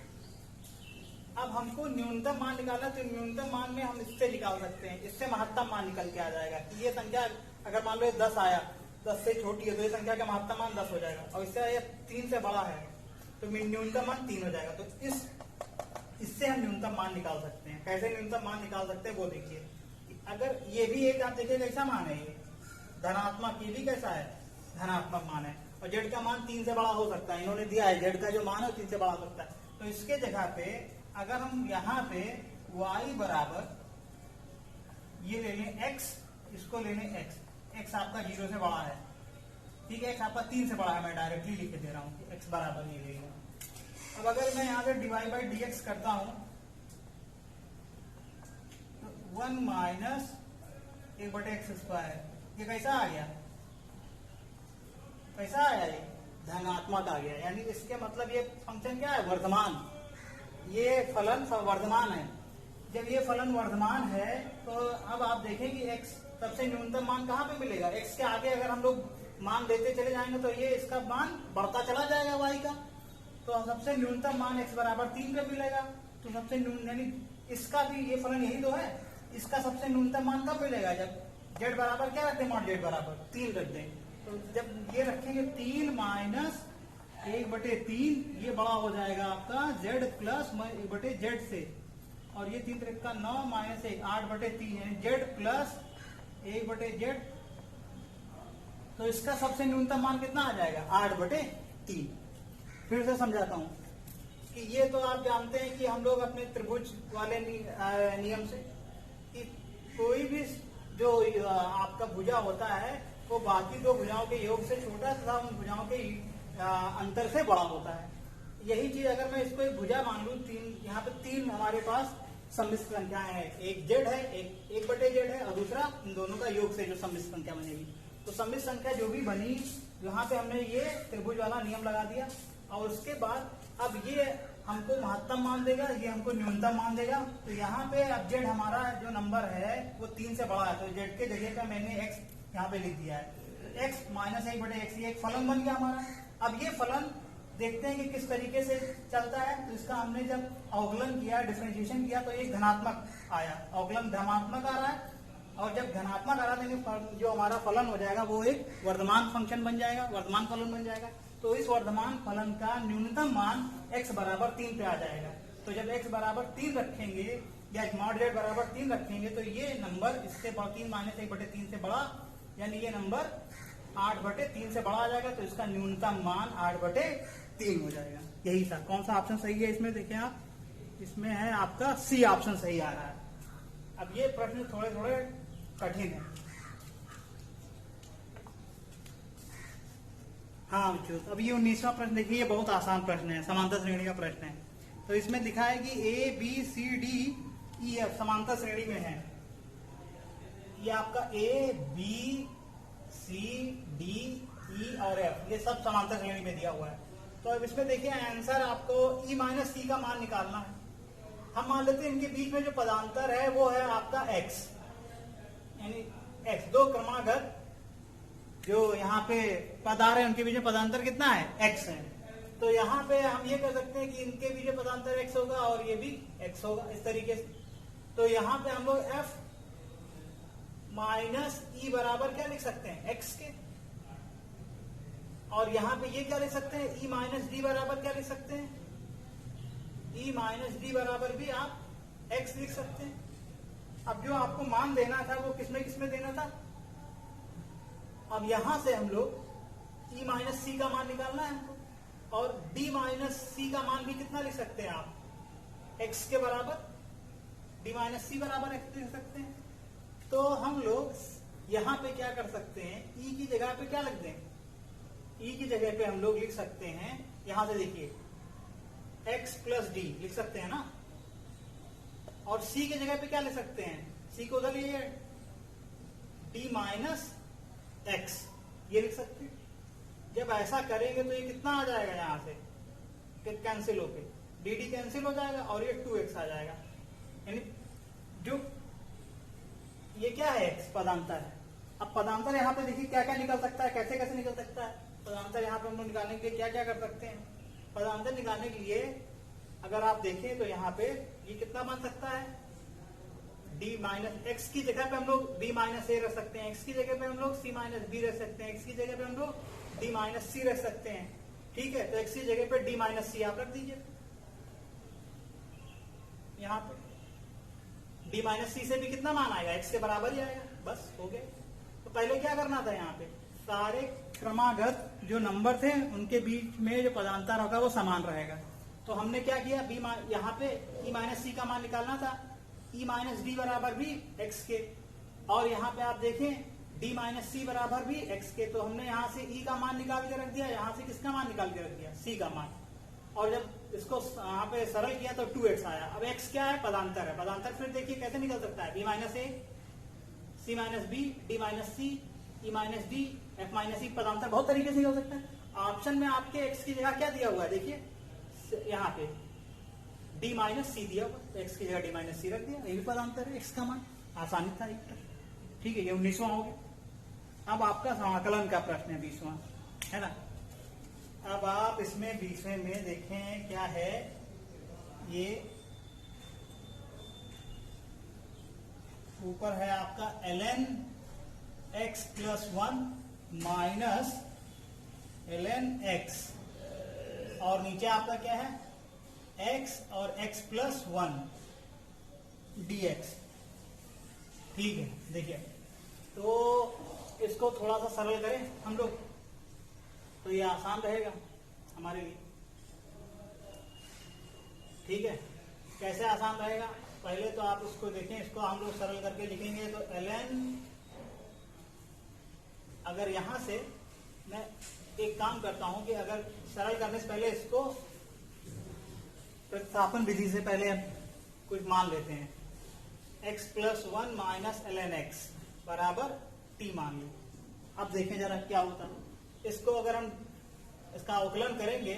अब हमको न्यूनतम मान निकालना, तो न्यूनतम मान में हम इससे निकाल सकते हैं, इससे महत्तम मान निकल के आ जाएगा कि ये संख्या अगर मान लो 10 आया, 10 से छोटी है तो ये संख्या का महत्तम मान 10 हो जाएगा, और इससे ये 3 से बड़ा है तो न्यूनतम मान 3 हो जाएगा। तो इससे हम न्यूनतम मान निकाल सकते हैं। कैसे न्यूनतम मान निकाल सकते हैं वो देखिए। अगर ये भी एक आप देखिए कैसा मान है, ये धनात्मक, ये भी कैसा है धनात्मक मान है, और जेड का मान 3 से बड़ा हो सकता है। इन्होंने दिया है जेड का जो मान है 3 से बड़ा हो सकता है। तो इसके जगह पे अगर हम यहाँ पे y बराबर ये ले लें x, इसको ले लें x आपका 0 से बड़ा है, ठीक है, x आपका 3 से बड़ा है, मैं डायरेक्टली लिख के दे रहा हूँ x बराबर ये लेगा। अब अगर मैं यहाँ पे डिवाइड बाई dx करता हूँ तो 1 माइनस 1/x², ये कैसा आ गया, कैसा आया, ये धनात्मक आ गया। यानी इसके मतलब ये फंक्शन क्या है, वर्धमान, ये फलन वर्धमान है। जब ये फलन वर्धमान है तो अब आप देखें कि x सबसे न्यूनतम मान कहाँ पे मिलेगा, x के आगे अगर हम लोग मान देते चले जाएंगे तो ये इसका मान बढ़ता चला जाएगा y का। तो सबसे न्यूनतम मान x बराबर 3 पे मिलेगा। तो सबसे यानी इसका भी ये फलन यही तो है, इसका सबसे न्यूनतम मान कब मिलेगा, जब z बराबर क्या रखते हैं, मॉड z बराबर 3 रख दें। तो जब ये रखेंगे 3 माइनस 1/3, ये बड़ा हो जाएगा आपका z प्लस 1/z से, और ये 3 3 का 9 माइनस 1 8/3 यानी z प्लस 1/z। तो इसका सबसे न्यूनतम मान कितना आ जाएगा, 8/3। फिर से समझाता हूं कि ये तो आप जानते हैं कि हम लोग अपने त्रिभुज वाले नियम से कि कोई भी जो आपका भुजा होता है वो बाकी दो भुजाओं के योग से छोटा तथा उन भुजाओं के अंतर से बड़ा होता है। यही चीज अगर मैं इसको एक भुजा मान लूं, 3 यहाँ पे 3 हमारे पास सम्मिश्र संख्याएं हैं, एक जेड है, एक 1/z है, और दूसरा इन दोनों का योग से जो सम्मिश्र संख्या बनेगी। तो सम्मिश्र संख्या जो भी बनी, यहाँ पे हमने ये त्रिभुज वाला नियम लगा दिया, और उसके बाद अब ये हमको महत्तम मान देगा, ये हमको न्यूनतम मान देगा। तो यहाँ पे अब जेड हमारा जो नंबर है वो 3 से बड़ा है, तो जेड के जगह पे मैंने x यहाँ पे लिख दिया है, x माइनस 1/x, ये एक फलन बन गया हमारा। अब ये फलन देखते हैं कि किस तरीके से चलता है। तो इसका हमने जब अवकलन किया, डिफरेंशिएशन किया, तो एक धनात्मक आया, अवकलन धनात्मक आ रहा है, और जब धनात्मक आ रहा है जो हमारा फलन हो जाएगा वो एक वर्धमान फंक्शन बन जाएगा, वर्धमान फलन बन जाएगा। तो इस वर्धमान फलन का न्यूनतम मान x बराबर 3 पे आ जाएगा। तो जब x बराबर 3 रखेंगे या मॉड z बराबर 3 रखेंगे तो ये नंबर इससे 3 माइनस 1/3 से बड़ा, यानी ये नंबर 8/3 से बड़ा आ जाएगा। तो इसका न्यूनतम मान 8/3 हो जाएगा। यही था। कौन सा ऑप्शन सही है इसमें, देखें आप, इसमें है आपका सी ऑप्शन सही आ रहा है। अब ये प्रश्न थोड़े थोड़े कठिन है। हाँ बच्चों, अब ये 19वां प्रश्न देखिए, ये बहुत आसान प्रश्न है, समांतर श्रेणी का प्रश्न है। तो इसमें दिखा है कि A B C D E F समांतर श्रेणी में है। ये आपका A B C D E और F ये सब समांतर श्रेणी में दिया हुआ है। तो अब इसमें देखिए आंसर आपको E माइनस C का मान निकालना है। हम मान लेते हैं इनके बीच में जो पदांतर है वो है आपका x, यानी x, दो क्रमागत जो यहाँ पे पद आ रहे हैं उनके बीच में पदांतर कितना है, x है। तो यहाँ पे हम ये कह सकते हैं कि इनके बीच में पदांतर x होगा और ये भी x होगा, इस तरीके से। तो यहाँ पे हम लोग f माइनस ई बराबर क्या लिख सकते हैं, x के, और यहाँ पे ये क्या लिख सकते हैं, e माइनस डी बराबर क्या लिख सकते हैं, e माइनस डी बराबर भी आप x लिख सकते हैं। अब जो आपको मान देना था वो किसमें किसमें देना था, अब यहां से हम लोग e माइनस सी का मान निकालना है हमको, और d माइनस सी का मान भी कितना लिख सकते हैं आप, x के बराबर, d माइनस सी बराबर x लिख सकते हैं। तो हम लोग यहाँ पे क्या कर सकते हैं, e की जगह पे क्या लिख दें, ई की जगह पे हम लोग लिख सकते हैं, यहां से देखिए x प्लस डी लिख सकते हैं ना, और c की जगह पे क्या लिख सकते हैं, c को उधर लिए d माइनस एक्स, ये लिख सकते हैं। जब ऐसा करेंगे तो ये कितना आ जाएगा, यहां से कैंसिल होके डी डी कैंसिल हो जाएगा और ये 2x आ जाएगा। यानी जो ये क्या है, x पदांतर है। अब पदांतर यहाँ पे देखिए क्या क्या निकल सकता है, कैसे कैसे निकल सकता है पदांतर। यहाँ पे हम लोग निकालने के लिए क्या क्या कर सकते हैं, पदांतर निकालने के लिए अगर आप देखें तो यहाँ पे ये कितना बन सकता है, d माइनस एक्स की जगह पे हम लोग b माइनस ए रख सकते हैं, x की जगह पे हम लोग c माइनस बी रख सकते हैं, x की जगह पे हम लोग d माइनस सी रख सकते हैं। ठीक है, तो x की जगह पे d माइनस सी आप रख दीजिए। यहाँ पे d माइनस सी से भी कितना मान आएगा, x के बराबर ही आएगा, बस हो गया। तो पहले क्या करना था, यहाँ पे सारे क्रमागत जो नंबर थे उनके बीच में जो पदांतर होगा वो समान रहेगा। तो हमने क्या किया, यहाँ पे e माइनस सी का मान निकालना था, e माइनस डी बराबर भी x के, और यहाँ पे आप देखें d माइनस सी बराबर भी x के। तो हमने यहाँ से e का मान निकाल के रख दिया, यहाँ से किसका मान निकाल के रख दिया, c का मान, और जब इसको यहाँ पे सरल किया तो 2x आया। अब x क्या है, पदांतर है। पदांतर फिर देखिए कैसे निकल सकता है, b minus a, c minus b, d minus c, e minus d, f minus e, पदांतर बहुत तरीके से निकल सकता है। ऑप्शन में आपके x की जगह क्या दिया हुआ है, देखिए यहाँ पे d माइनस सी दिया हुआ, तो x की जगह d माइनस सी रख दिया, ये भी पदांतर है, x का मान, आसानी था एक। ठीक है, ये 19वां हो गया। अब आपका समाकलन का प्रश्न है 20वां, है ना। अब आप इसमें 20वें में देखें क्या है, ये ऊपर है आपका ln x plus 1 minus ln x, और नीचे आपका क्या है, x और x प्लस 1 dx। ठीक है, देखिए तो इसको थोड़ा सा सरल करें हम लोग, तो ये आसान रहेगा हमारे लिए। ठीक है, कैसे आसान रहेगा, पहले तो आप इसको देखें, इसको हम लोग सरल करके लिखेंगे तो ln, अगर यहां से मैं एक काम करता हूं कि अगर सरल करने से पहले इसको प्रतिस्थापन विधि से पहले कुछ मान लेते हैं, x plus 1 minus ln x बराबर t मान लो। अब देखें जरा क्या होता है, इसको अगर हम इसका अवकलन करेंगे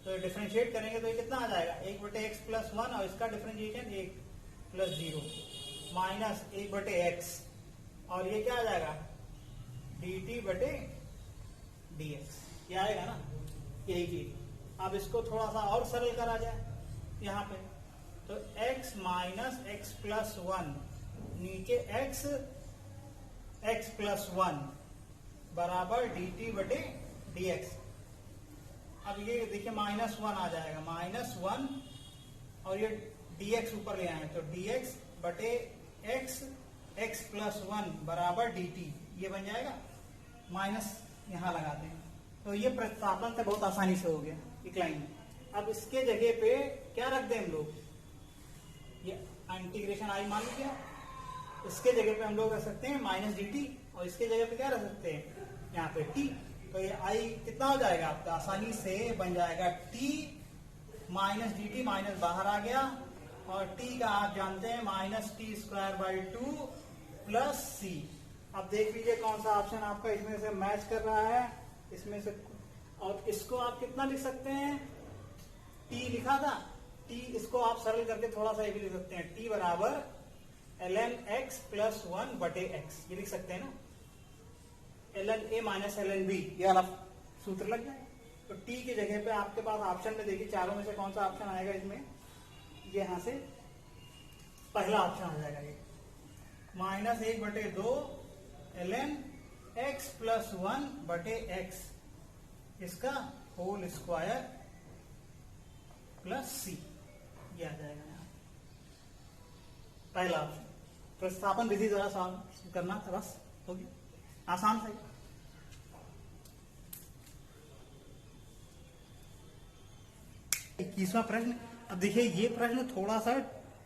तो डिफरेंशिएट करेंगे तो ये कितना आ जाएगा, 1 बटे एक्स प्लस 1 और इसका डिफरेंशिएशन 1 प्लस 0 माइनस 1 बटे एक्स, और ये क्या आ जाएगा, dt बटे dx, ये आएगा ना, यही चीज। अब इसको थोड़ा सा और सरल करा जाए यहाँ पे, तो x माइनस एक्स प्लस 1 नीचे x प्लस 1 बराबर dt बटे dx। अब ये देखिए माइनस 1 आ जाएगा, माइनस 1 और ये dx ऊपर ले आए तो dx बटे x प्लस 1 बराबर dt, ये बन जाएगा, माइनस यहाँ लगाते हैं। तो ये प्रतिस्थापन से बहुत आसानी से हो गया एक लाइन में। अब इसके जगह पे क्या रख दें हम लोग, ये इंटीग्रेशन आई मान लिया, इसके जगह पे हम लोग रख सकते हैं माइनस dt, और इसके जगह पे क्या रख सकते हैं, यहाँ पे t। तो ये आई कितना हो जाएगा आपका, आसानी से बन जाएगा t माइनस dt, माइनस बाहर आ गया, और t का आप जानते हैं minus t square by 2 plus c. अब देख लीजिए कौन सा ऑप्शन आपका इसमें से मैच कर रहा है, इसमें से, और इसको आप कितना लिख सकते हैं, t लिखा था, t इसको आप सरल करके थोड़ा सा ये भी लिख सकते हैं, t बराबर ln x प्लस 1 बटे x, ये लिख सकते हैं ना, ln a minus ln b, ये वाला सूत्र लग जाएगा। तो t की जगह पे आपके पास ऑप्शन में देखिए चारों में से कौन सा ऑप्शन आएगा इसमें, ये यहाँ से पहला ऑप्शन आ जाएगा, ये माइनस 1 बटे 2 ln x प्लस 1 बटे x, इसका होल स्क्वायर प्लस सी, ये आ जाएगा यहाँ पहला ऑप्शन। प्रतिस्थापन विधि द्वारा सॉल्व करना था, बस हो गया, आसान था। 21वां प्रश्न। अब देखिए ये प्रश्न थोड़ा सा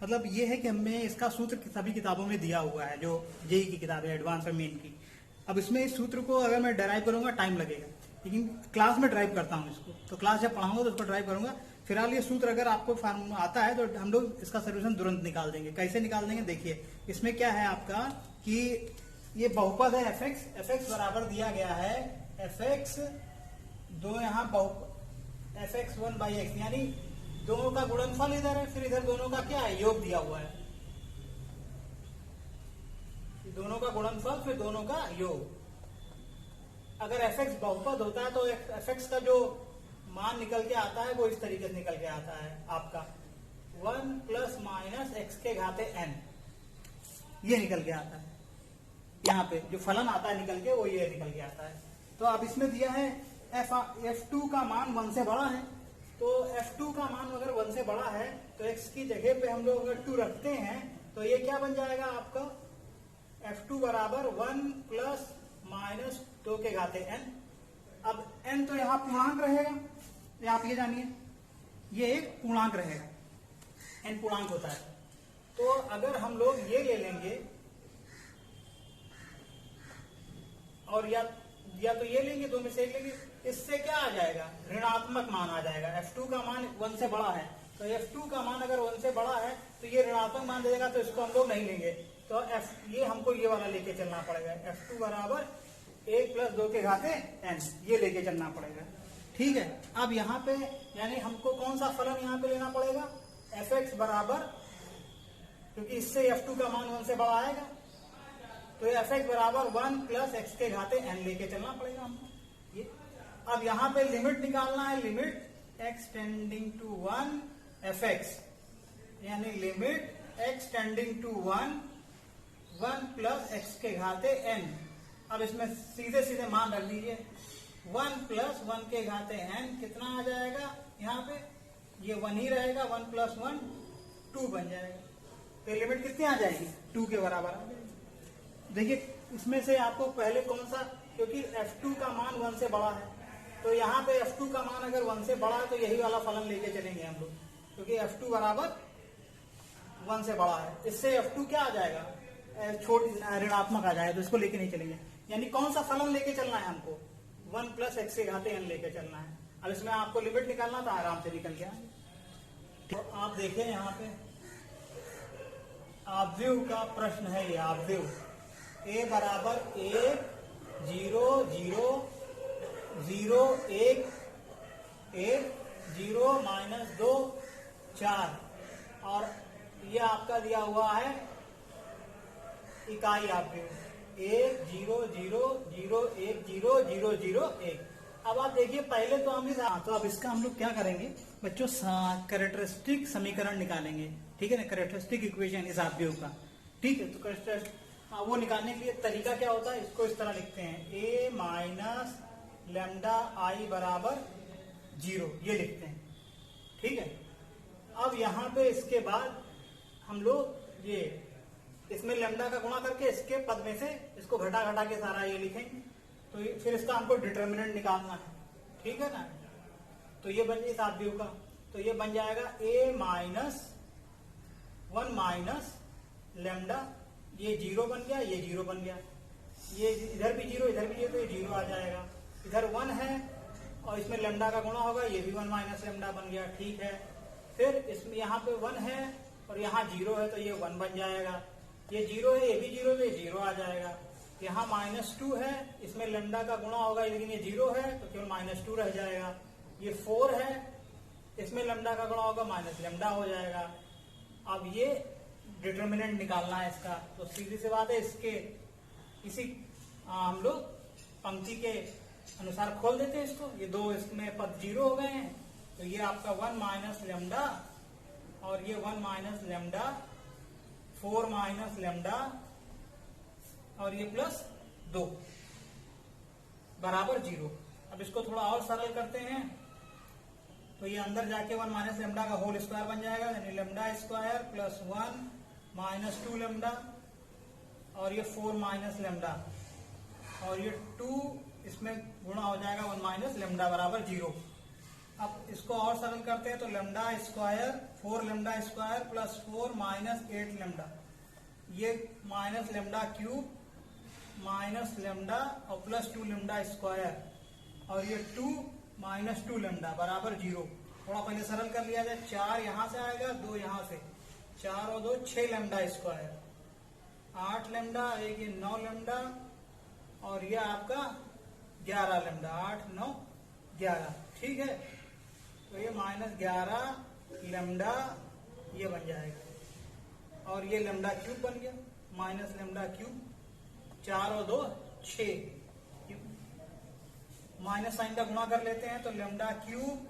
मतलब ये है कि हमें इसका सूत्र सभी किताबों में दिया हुआ है, जो जेई की किताब है एडवांस और मेन की। अब इसमें इस सूत्र को अगर मैं डेराइव करूंगा टाइम लगेगा, लेकिन क्लास में ड्राइव करता हूँ इसको, तो क्लास जब पढ़ाऊंगा तो उसको ड्राइव करूंगा। फिलहाल ये सूत्र अगर आपको फार्मूला आता है तो हम लोग इसका सोल्यूशन तुरंत निकाल देंगे। कैसे निकाल देंगे देखिए, इसमें क्या है आपका कि ये बहुपद है एफ एक्स बराबर दिया गया है एफ एक्स दो यहाँ एफ एक्स 1/x, यानी दोनों का गुणनफल इधर है, फिर इधर दोनों का क्या है योग दिया हुआ है, दोनों का गुणनफल फिर दोनों का योग। अगर एफ एक्स बहुपद होता है तो एफ एक्स का जो मान निकल के आता है वो इस तरीके से निकल के आता है आपका 1 प्लस माइनस एक्स के घाते n, ये निकल के आता है। यहाँ पे जो फलन आता है निकल के वो ये निकल के आता है। तो अब इसमें दिया है f2 का मान 1 से बड़ा है, तो f2 का मान अगर 1 से बड़ा है तो x की जगह पे हम लोग अगर 2 रखते हैं तो ये क्या बन जाएगा आपका f2 बराबर 1 प्लस माइनस 2 के घाते n। अब n तो यहाँ पूर्णांक रहेगा, ये आप ये जानिए, ये एक पूर्णांक रहेगा, n पूर्णांक होता है। तो अगर हम लोग ये ले लेंगे और या तो ये लेंगे, दो में से एक लेंगे, इससे क्या आ जाएगा ऋणात्मक मान आ जाएगा। f2 का मान 1 से बड़ा है, तो f2 का मान अगर 1 से बड़ा है तो ये ऋणात्मक मान देगा, तो इसको हम लोग नहीं लेंगे। तो ये हमको ये वाला लेके चलना पड़ेगा, f2 बराबर 1 प्लस 2 के घाते n, ये लेके चलना पड़ेगा। ठीक है, अब यहाँ पे यानी हमको कौन सा फलन यहाँ पे लेना पड़ेगा, एफ एक्स बराबर, क्योंकि इससे f2 का मान 1 से बड़ा आएगा, तो एफ एक्स बराबर 1 प्लस एक्स के घाते n लेके चलना पड़ेगा हमको ये। अब यहाँ पे लिमिट निकालना है, limit x tending to 1 f x, यानी limit x tending to 1 plus x के घाते n। अब इसमें सीधे सीधे मान रख दीजिए, 1 प्लस 1 के घाते n कितना आ जाएगा, यहाँ पे ये 1 ही रहेगा, 1 प्लस 1 2 बन जाएगा। तो लिमिट कितनी आ जाएगी, 2 के बराबर आ जाएगी। देखिए इसमें से आपको पहले कौन सा, क्योंकि f2 का मान 1 से बड़ा है, तो यहाँ पे f2 का मान अगर 1 से बड़ा है तो यही वाला फलन लेके चलेंगे हम लोग, क्योंकि f2 बराबर 1 से बड़ा है। इससे f2 क्या आ जाएगा, ऋणात्मक आ जाएगा, तो इसको लेके नहीं चलेंगे। यानी कौन सा फलन लेके चलना है हमको, 1 प्लस एक्स के घाते n लेके चलना है। अब इसमें आपको लिमिट निकालना था, आराम से निकल गया। तो आप देखिए यहाँ पे आव्यूह का प्रश्न है, ये आव्यूह a बराबर 1 0 0 0 1 1 0 माइनस 2 4, और ये आपका दिया हुआ है इकाई आव्यूह 1 0 0 0 1 0 0 0 1। अब आप देखिए पहले तो हम तो अब इसका हम लोग क्या करेंगे बच्चों, कैरेक्टरिस्टिक समीकरण निकालेंगे। ठीक है ना, कैरेक्टरिस्टिक इक्वेशन इस आव्यूह का। ठीक है, तो वो निकालने के लिए तरीका क्या होता है, इसको इस तरह लिखते हैं, a माइनस लेमडा आई बराबर 0, ये लिखते हैं। ठीक है, अब यहाँ पे इसके बाद हम लोग ये इसमें लेमडा का गुणा करके इसके पद में से इसको घटा घटा के सारा ये लिखेंगे, तो फिर इसका हमको डिटर्मिनेंट निकालना है। ठीक है ना, तो ये बन इस आव्यूह का, तो ये बन जाएगा a माइनस 1 माइनस लेमडा, ये 0 बन गया, ये 0 बन गया, ये इधर भी 0 इधर भी 0, तो ये 0 आ जाएगा। इधर 1 है और इसमें लेमडा का गुणा होगा, ये भी 1 माइनस लेमडा बन गया। ठीक है, फिर इसमें यहाँ पे 1 है और यहाँ 0 है, तो ये 1 बन जाएगा। ये 0 है, ये भी 0 है, तो ये 0 आ जाएगा। यहाँ -2 है, इसमें लेमडा का गुणा होगा, लेकिन ये 0 है तो केवल -2 रह जाएगा। ये 4 है, इसमें लेमडा का गुणा होगा, माइनस लेमडा हो जाएगा। अब ये डिटर्मिनेंट निकालना है इसका, तो सीधी सी बात है, इसके इसी हम लोग पंक्ति के अनुसार खोल देते हैं इसको। ये दो इसमें पद 0 हो गए हैं, तो ये आपका 1 माइनस लेमडा और ये 1 माइनस लेमडा, 4 माइनस लेमडा और ये प्लस 2 बराबर 0। अब इसको थोड़ा और सरल करते हैं, तो ये अंदर जाके 1 माइनस लेमडा का होल स्क्वायर बन जाएगा, यानी lambda square plus 1 minus 2 lambda और ये 4 माइनस लेमडा और ये 2 इसमें गुणा हो जाएगा 1 माइनस लेमडा बराबर 0। अब इसको और सरल करते हैं, तो lambda square 4 lambda square plus 4 minus 8 lambda, ये minus lambda cube minus lambda और प्लस 2 लेमडा स्क्वायर और ये 2 माइनस 2 लेमडा बराबर 0। थोड़ा पहले सरल कर लिया जाए, 4 यहां से आएगा, 2 यहां से, 4 और 2 6 लेमडा स्क्वायर, 8 लेमडा, एक ये 9 लेमडा, और ये आपका 11 लेमडा, 8 9 11। ठीक है, तो ये माइनस 11 लेमडा ये बन जाएगा, और ये लेमडा क्यूब बन गया, माइनस लेमडा क्यूब, 4 और 2 6, माइनस साइन का गुणा कर लेते हैं तो lambda cube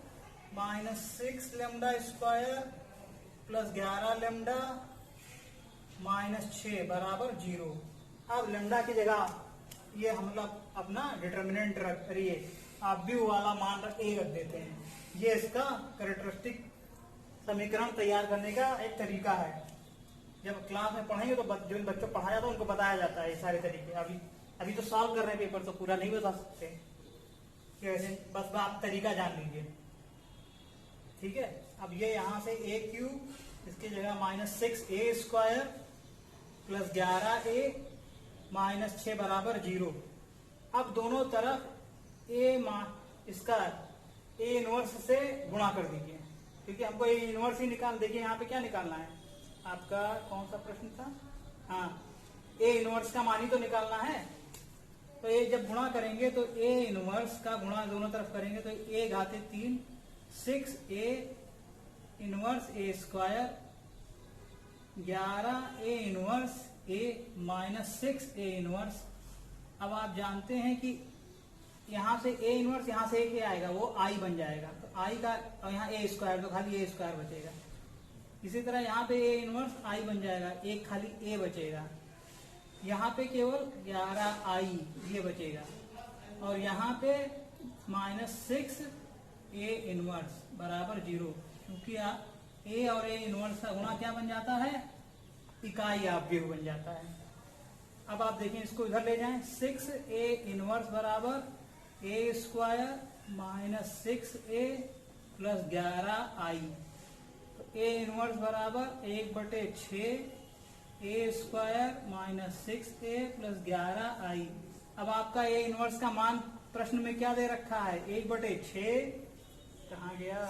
minus 6 lambda square plus 11 lambda minus 6 बराबर 0। अब लेमडा की जगह ये हम लोग अपना डिटर्मिनेंट रख रही है, आप भी वाला मान ए रख देते हैं। ये इसका कैरेक्टरिस्टिक समीकरण तैयार करने का एक तरीका है। जब क्लास में पढ़ेंगे तो जो बच्चों पढ़ाया जाता है उनको बताया जाता है ये सारे तरीके। अभी तो सॉल्व कर रहे हैं पेपर, तो पूरा नहीं बता सकते कैसे, बस आप तरीका जान लीजिए। ठीक है, अब ये यहां से ए क्यूब, इसकी जगह minus 6a square plus 11a minus 6 बराबर 0। अब दोनों तरफ इसका ए इनवर्स से गुणा कर दीजिए, क्योंकि हमको ए इनवर्स ही देखिए यहाँ पे क्या निकालना है आपका, कौन सा प्रश्न था, हाँ, ए इनवर्स का मान ही तो निकालना है। तो ये जब गुणा करेंगे तो ए इनवर्स का गुणा दोनों तरफ करेंगे तो ए घाते 3 6a इनवर्स ए स्क्वायर 11a इनवर्स ए माइनस 6a इनवर्स। अब आप जानते हैं कि यहां से ए इनवर्स, यहां से एक आएगा वो आई बन जाएगा, तो आई का, और यहाँ ए स्क्वायर तो खाली ए स्क्वायर बचेगा। इसी तरह यहाँ पे ए इनवर्स आई बन जाएगा, एक खाली ए बचेगा, यहाँ पे केवल 11 आई ये बचेगा, और यहाँ पे माइनस 6 ए इनवर्स बराबर 0, क्योंकि ए और ए इनवर्स का गुणा क्या बन जाता है, इकाई आव्यूह बन जाता है। अब आप देखें, इसको इधर ले जाएं, 6a इनवर्स बराबर ए square minus 6a plus 11i, तो ए इनवर्स बराबर 1/6 ए square minus 6a plus 11i। अब आपका ए इनवर्स का मान प्रश्न में क्या दे रखा है, 1/6, कहाँ गया,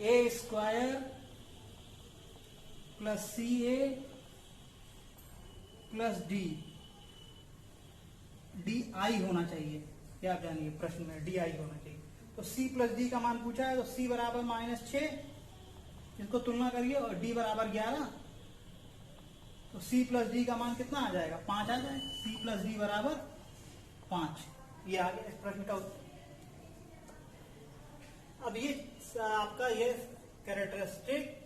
a square plus c a plus d i होना चाहिए, क्या आप जानिए प्रश्न में डी आई होना चाहिए। तो सी प्लस डी का मान पूछा है, तो सी बराबर -6, इसको तुलना करिए, और डी बराबर 11, तो सी प्लस डी का मान कितना आ जाएगा, 5 आ जाएगा, सी प्लस डी बराबर 5। ये आ गया इस प्रश्न का उत्तर। अब ये आपका ये कैरेक्टरिस्टिक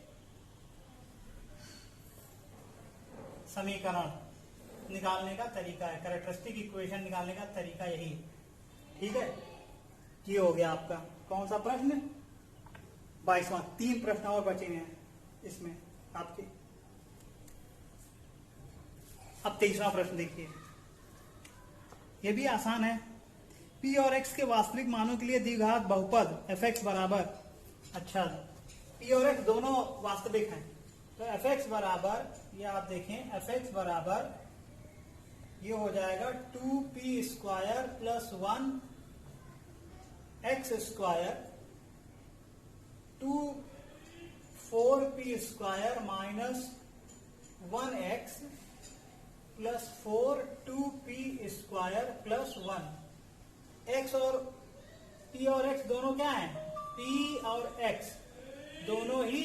समीकरण निकालने का तरीका है, कैरेक्टरिस्टिक इक्वेशन निकालने का तरीका यही है। ठीक है, ये हो गया आपका कौन सा प्रश्न, 22वां। 3 प्रश्न और बचे हैं इसमें आपके। अब 23वां प्रश्न देखिए, ये भी आसान है। p और x के वास्तविक मानों के लिए द्विघात बहुपद f(x) बराबर, अच्छा p और x दोनों वास्तविक हैं, तो f(x) बराबर, ये आप देखें f(x) बराबर ये हो जाएगा 2p square plus 1 x square 4p square minus 1x plus 4 2p square plus 1। x और p और x दोनों क्या हैं, p और x दोनों ही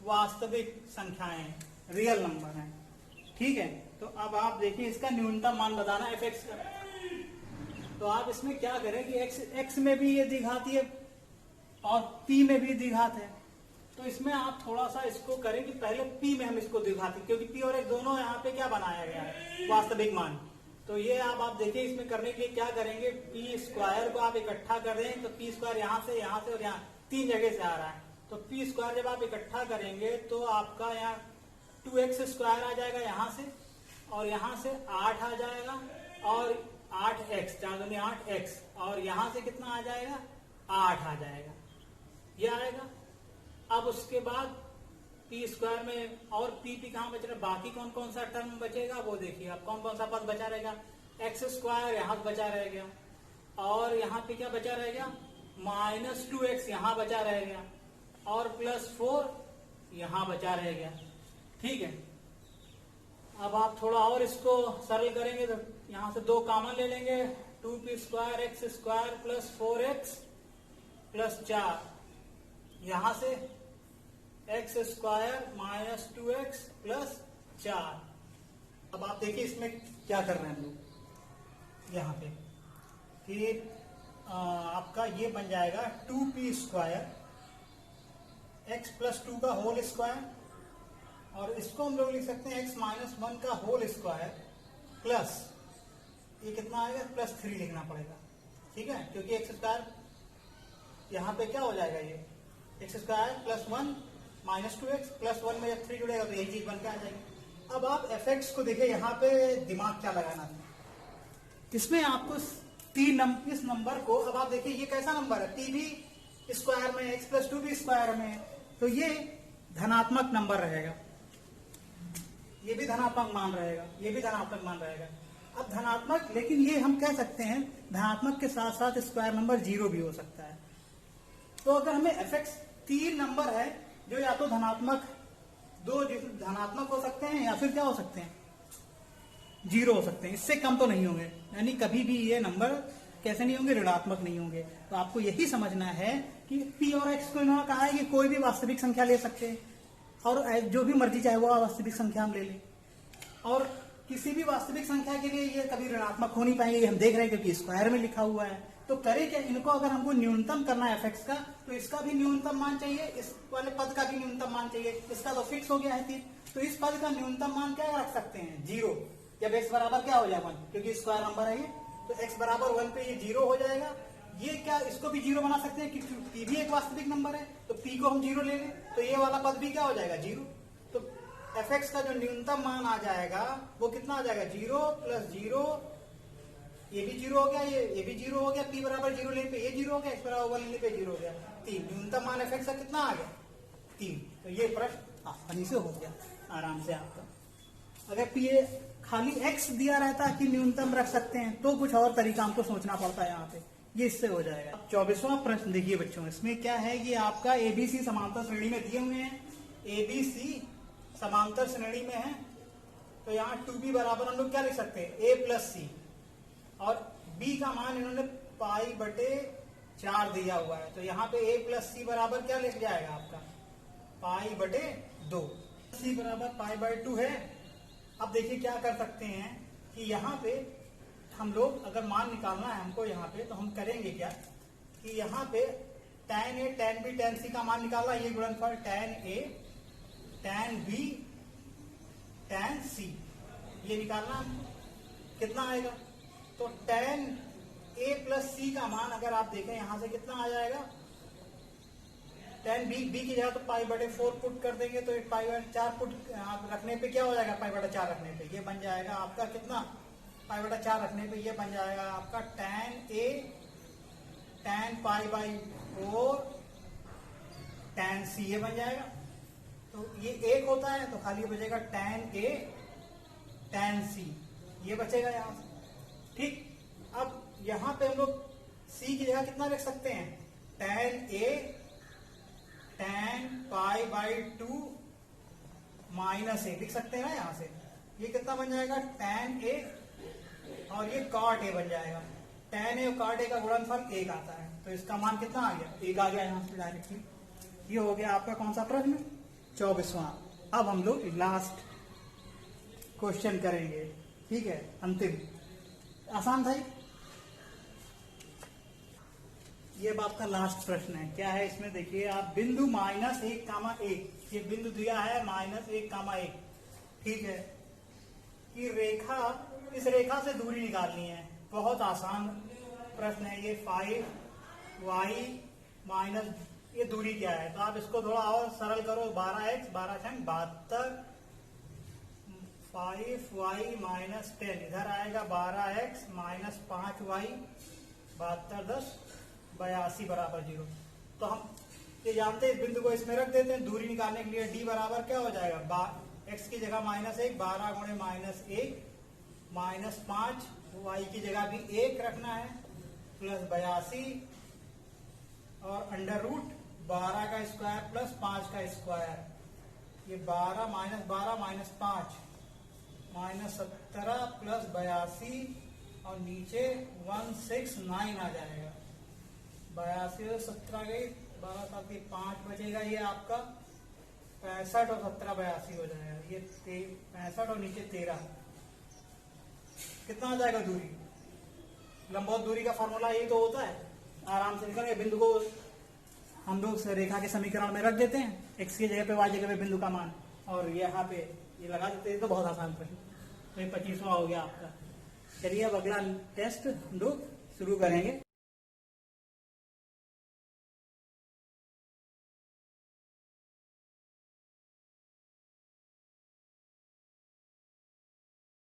वास्तविक संख्याएं हैं, रियल नंबर हैं। ठीक है, तो अब आप देखिए इसका न्यूनतम मान बताना है f(x) का। तो आप इसमें क्या करें कि x में भी ये द्विघाती है और p में भी द्विघात है, तो इसमें आप थोड़ा सा इसको करें कि पहले p में हम इसको द्विघाती, क्योंकि p और x दोनों यहाँ पे क्या बनाया गया है, वास्तविक मान। तो ये आप देखिए इसमें करने के लिए क्या करेंगे, p स्क्वायर को आप इकट्ठा कर दें, तो p स्क्वायर यहाँ से और यहाँ 3 जगह से आ रहा है, तो p स्क्वायर जब आप इकट्ठा करेंगे तो आपका यहाँ 2x स्क्वायर आ जाएगा यहाँ से, और यहाँ से 8 आ जाएगा, और 8x 4 दूनी 8x, और यहाँ से कितना आ जाएगा, 8 आ जाएगा, ये आएगा। अब उसके बाद p स्क्वायर में और p कहाँ बच रहा है, बाकी कौन कौन सा टर्म बचेगा वो देखिए आप, कौन कौन सा पद बचा रहेगा, x स्क्वायर यहाँ बचा रह गया, और यहाँ पे क्या बचा रह गया, -2x यहाँ बचा रह गया, और +4 यहाँ बचा रह गया। ठीक है, अब आप थोड़ा और इसको सरल करेंगे तो यहाँ से 2 कॉमन ले लेंगे, 2p² x² + 4x + 4, यहां से x² - 2x + 4। अब आप देखिए इसमें क्या कर रहे हैं हम लोग यहाँ पे कि आपका ये बन जाएगा 2p² x + 2 का होल स्क्वायर, और इसको हम लोग लिख सकते हैं x - 1 का होल स्क्वायर प्लस ये कितना आएगा, +3 लिखना पड़ेगा। ठीक है, क्योंकि x² यहाँ पे क्या हो जाएगा, ये x² + 1 - 2x + 1 में जब 3 जुड़ेगा तो यही चीज बन के आ जाएगी। अब आप fx को देखिए, यहाँ पे दिमाग क्या लगाना है इसमें आपको इस नंबर को, अब आप देखिए ये कैसा नंबर है, p² में x + 2p² में, तो ये धनात्मक नंबर रहेगा, ये भी धनात्मक मान रहेगा, ये भी धनात्मक मान रहेगा। अब धनात्मक, लेकिन ये हम कह सकते हैं धनात्मक के साथ साथ स्क्वायर नंबर 0 भी हो सकता है। तो अगर हमें fx 3 नंबर है जो या तो धनात्मक, 2 धनात्मक हो सकते हैं या फिर क्या हो सकते हैं, 0 हो सकते हैं, इससे कम तो नहीं होंगे, यानी कभी भी ये नंबर कैसे नहीं होंगे, ऋणात्मक नहीं होंगे। तो आपको यही समझना है कि p और x को इन्होंने कहा है कि कोई भी वास्तविक संख्या ले सकते हैं, और जो भी मर्जी चाहे वो वास्तविक संख्या हम ले लें, और किसी भी वास्तविक संख्या के लिए ये कभी ऋणात्मक हो नहीं पाएंगे, हम देख रहे हैं क्योंकि स्क्वायर में लिखा हुआ है। तो करें क्या, इनको अगर हमको न्यूनतम करना है fx का, तो इसका भी न्यूनतम मान चाहिए, इस वाले पद का भी न्यूनतम मान चाहिए, इसका तो फिक्स हो गया है 3, तो इस पद का न्यूनतम मान क्या रख सकते हैं, 0, जब x बराबर क्या हो जाए 1, क्योंकि स्क्वायर नंबर है ये, तो x बराबर 1 पे ये 0 हो जाएगा। ये क्या, इसको भी 0 बना सकते हैं कि p भी एक वास्तविक नंबर है, तो p को हम 0 ले लें, तो ये वाला पद भी क्या हो जाएगा, 0। तो fx का जो न्यूनतम मान आ जाएगा वो कितना आ जाएगा, 0 + 0, ये भी 0 हो गया, ये भी 0 हो गया, p बराबर 0 लेने पे ये 0 हो गया, x बराबर 1 लेने पे 0 हो गया, 3। न्यूनतम मान fx का कितना आ गया, 3। तो ये प्रश्न आसानी से हो गया आराम से आपका। अगर p खाली x दिया रहता कि न्यूनतम रख सकते हैं तो कुछ और तरीका हमको सोचना पड़ता है यहाँ पे, ये इससे हो जाएगा। 24वां प्रश्न देखिए बच्चों, इसमें क्या है कि आपका ABC समांतर श्रेणी में दिए हुए हैं, ABC समांतर श्रेणी में है, तो यहाँ 2b बराबर हम लोग क्या लिख सकते हैं, a + c, और b का मान इन्होंने π/4 दिया हुआ है, तो यहाँ पे a + c बराबर क्या लिख जाएगा आपका, π/2, c बराबर π/2 है। अब देखिए क्या कर सकते हैं कि यहाँ पे हम लोग अगर मान निकालना है हमको यहाँ पे, तो हम करेंगे क्या कि यहाँ पे tan a tan b tan c का मान निकालना, ये गुणनफल tan a tan b tan c ये निकालना, कितना आएगा, तो tan a + c का मान अगर आप देखें यहाँ से कितना आ जाएगा, tan b की जगह तो π/4 पुट कर देंगे, तो π/4 पुट रखने पे क्या हो जाएगा, π/4 रखने पे ये बन जाएगा आपका कितना, π/4 रखने पे ये बन जाएगा आपका tan a tan π/4 tan c ये बन जाएगा। तो ये 1 होता है तो खाली बचेगा tan a tan c ये बचेगा यहाँ से। ठीक, अब यहाँ पे हम लोग c की जगह कितना रख सकते हैं, tan a tan π/2 - a लिख सकते हैं ना, यहाँ से ये कितना बन जाएगा, tan a और ये cot a बन जाएगा, tan a और cot a का गुणनफल 1 आता है, तो इसका मान कितना आ गया, 1 आ गया यहाँ से डायरेक्टली। ये हो गया आपका कौन सा प्रश्न, 24वां। अब हम लोग लास्ट क्वेश्चन करेंगे, ठीक है, अंतिम, आसान था ये। अब आपका लास्ट प्रश्न है, क्या है इसमें देखिए आप, बिंदु -1,1, ये बिंदु दिया है -1,1, ठीक है, कि रेखा, इस रेखा से दूरी निकालनी है। बहुत आसान प्रश्न है ये, 5y - ये दूरी क्या है, तो आप इसको थोड़ा और सरल करो, 12x 12×72, 5y - 10 इधर आएगा, 12x - 5y 72×10 82 बराबर 0। तो हम ये जानते हैं, इस बिंदु को इसमें रख देते हैं, दूरी निकालने के लिए d बराबर क्या हो जाएगा, x की जगह -1, 12 × -1 -5, y की जगह भी 1 रखना है, प्लस 82 और अंडर रूट 12 का स्क्वायर प्लस 5 का स्क्वायर, ये 12 माइनस 5 माइनस 17 प्लस 82 और नीचे 169 आ जाएगा। 82 और 17 गई, 12 साथ 5 बचेगा, ये आपका 65 और 17 82 हो जाएगा। ये 65 और नीचे 13, कितना आ जाएगा दूरी? लंबवत दूरी का फॉर्मूला यही तो होता है, आराम से निकल गए। बिंदु को हम लोग रेखा के समीकरण में रख देते हैं, x की जगह पे y जगह पे बिंदु का मान, और यहाँ पे ये लगा देते हैं। तो बहुत आसान प्रश्न, तो ये 25वां हो गया आपका। चलिए अब अगला टेस्ट हम लोग शुरू करेंगे।